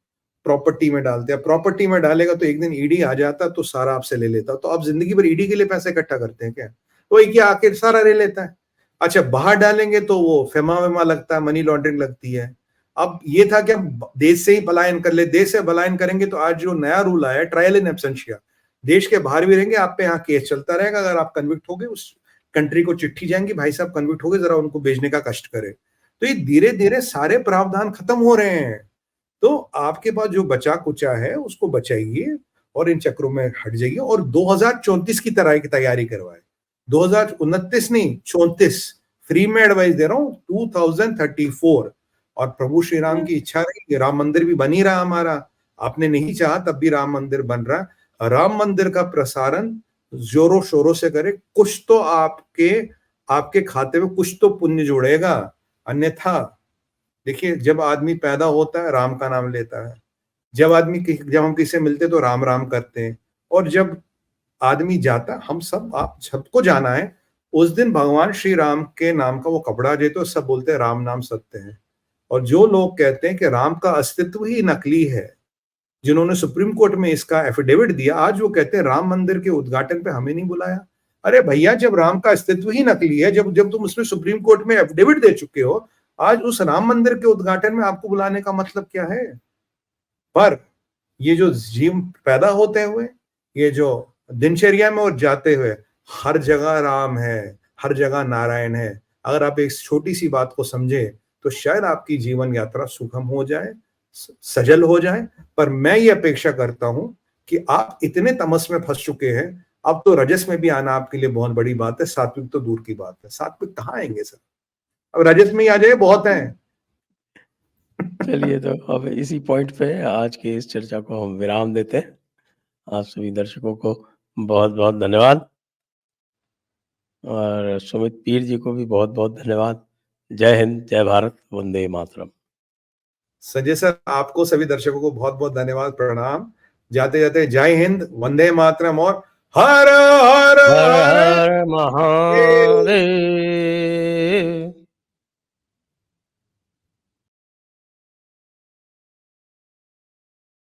Speaker 2: प्रॉपर्टी में डालते हैं। प्रॉपर्टी में डालेगा तो एक दिन ईडी आ जाता तो सारा आपसे ले लेता। तो आप जिंदगी भर ईडी के लिए पैसा इकट्ठा करते हैं क्या? तो एक ही आखिर सारा ले लेता है। अच्छा, बाहर डालेंगे तो वो फेमा वेमा लगता है, मनी लॉन्ड्रिंग लगती है। अब ये था कि हम देश से ही पलायन कर ले। देश से पलायन करेंगे तो आज जो नया रूल आया, ट्रायल इन एब्सेंशिया, देश के बाहर भी रहेंगे, आप पे यहाँ केस चलता रहेगा। अगर आप कन्विक्ट हो गए, उस कंट्री को चिट्ठी जाएंगी, भाई साहब कन्विक्ट हो गए, जरा उनको भेजने का कष्ट करे। तो ये धीरे धीरे सारे प्रावधान खत्म हो रहे हैं। तो आपके पास जो बचा कुचा है उसको बचाइए और इन चक्रों में हट जाइए, और 2034 की तरह की तैयारी करवाए। 2029 नहीं, 34। फ्री में एडवाइस दे रहा हूं, 2034। और प्रभु श्री राम की इच्छा रही कि राम मंदिर भी बन ही रहा हमारा। आपने नहीं चाहा तब भी राम मंदिर बन रहा। राम मंदिर का प्रसारण जोरों शोरों से करे। कुछ तो आपके आपके खाते में कुछ तो पुण्य जुड़ेगा। अन्यथा देखिए, जब आदमी पैदा होता है राम का नाम लेता है, जब हम किसी से मिलते तो राम राम करते हैं, और जब आदमी जाता, हम सब आप सबको जाना है, उस दिन भगवान श्री राम के नाम का वो कपड़ा देते हो, सब बोलते हैं राम नाम सत्य है। और जो लोग कहते हैं कि राम का अस्तित्व ही नकली है, जिन्होंने सुप्रीम कोर्ट में इसका एफिडेविट दिया, आज वो कहते हैं राम मंदिर के उद्घाटन पे हमें नहीं बुलाया। अरे भैया, जब राम का अस्तित्व ही नकली है, जब जब तुम उसमें सुप्रीम कोर्ट में एफिडेविट दे चुके हो, आज उस राम मंदिर के उद्घाटन में आपको बुलाने का मतलब क्या है? पर ये जो जीव पैदा होते हुए, ये जो दिनचर्या में और जाते हुए, हर जगह राम है, हर जगह नारायण है। अगर आप एक छोटी सी बात को समझे तो शायद आपकी जीवन यात्रा सुगम हो जाए, सजल हो जाए। पर मैं ये अपेक्षा करता हूं कि आप इतने तमस में फंस चुके हैं, अब तो रजस में भी आना आपके लिए बहुत बड़ी बात है। सात्विक तो दूर की बात है, सात्विक कहाँ आएंगे सर? अब रजस में ही आ जाए, बहुत है।
Speaker 1: चलिए, तो अब इसी पॉइंट पे आज की इस चर्चा को हम विराम देते हैं। आप सभी दर्शकों को बहुत-बहुत धन्यवाद, और सुमित पीर जी को भी बहुत-बहुत धन्यवाद। जय हिंद, जय भारत, वंदे मातरम।
Speaker 2: संजय सर, आपको सभी दर्शकों को बहुत बहुत धन्यवाद, प्रणाम। जाते जाते जय हिंद, वंदे मातरम और हर हर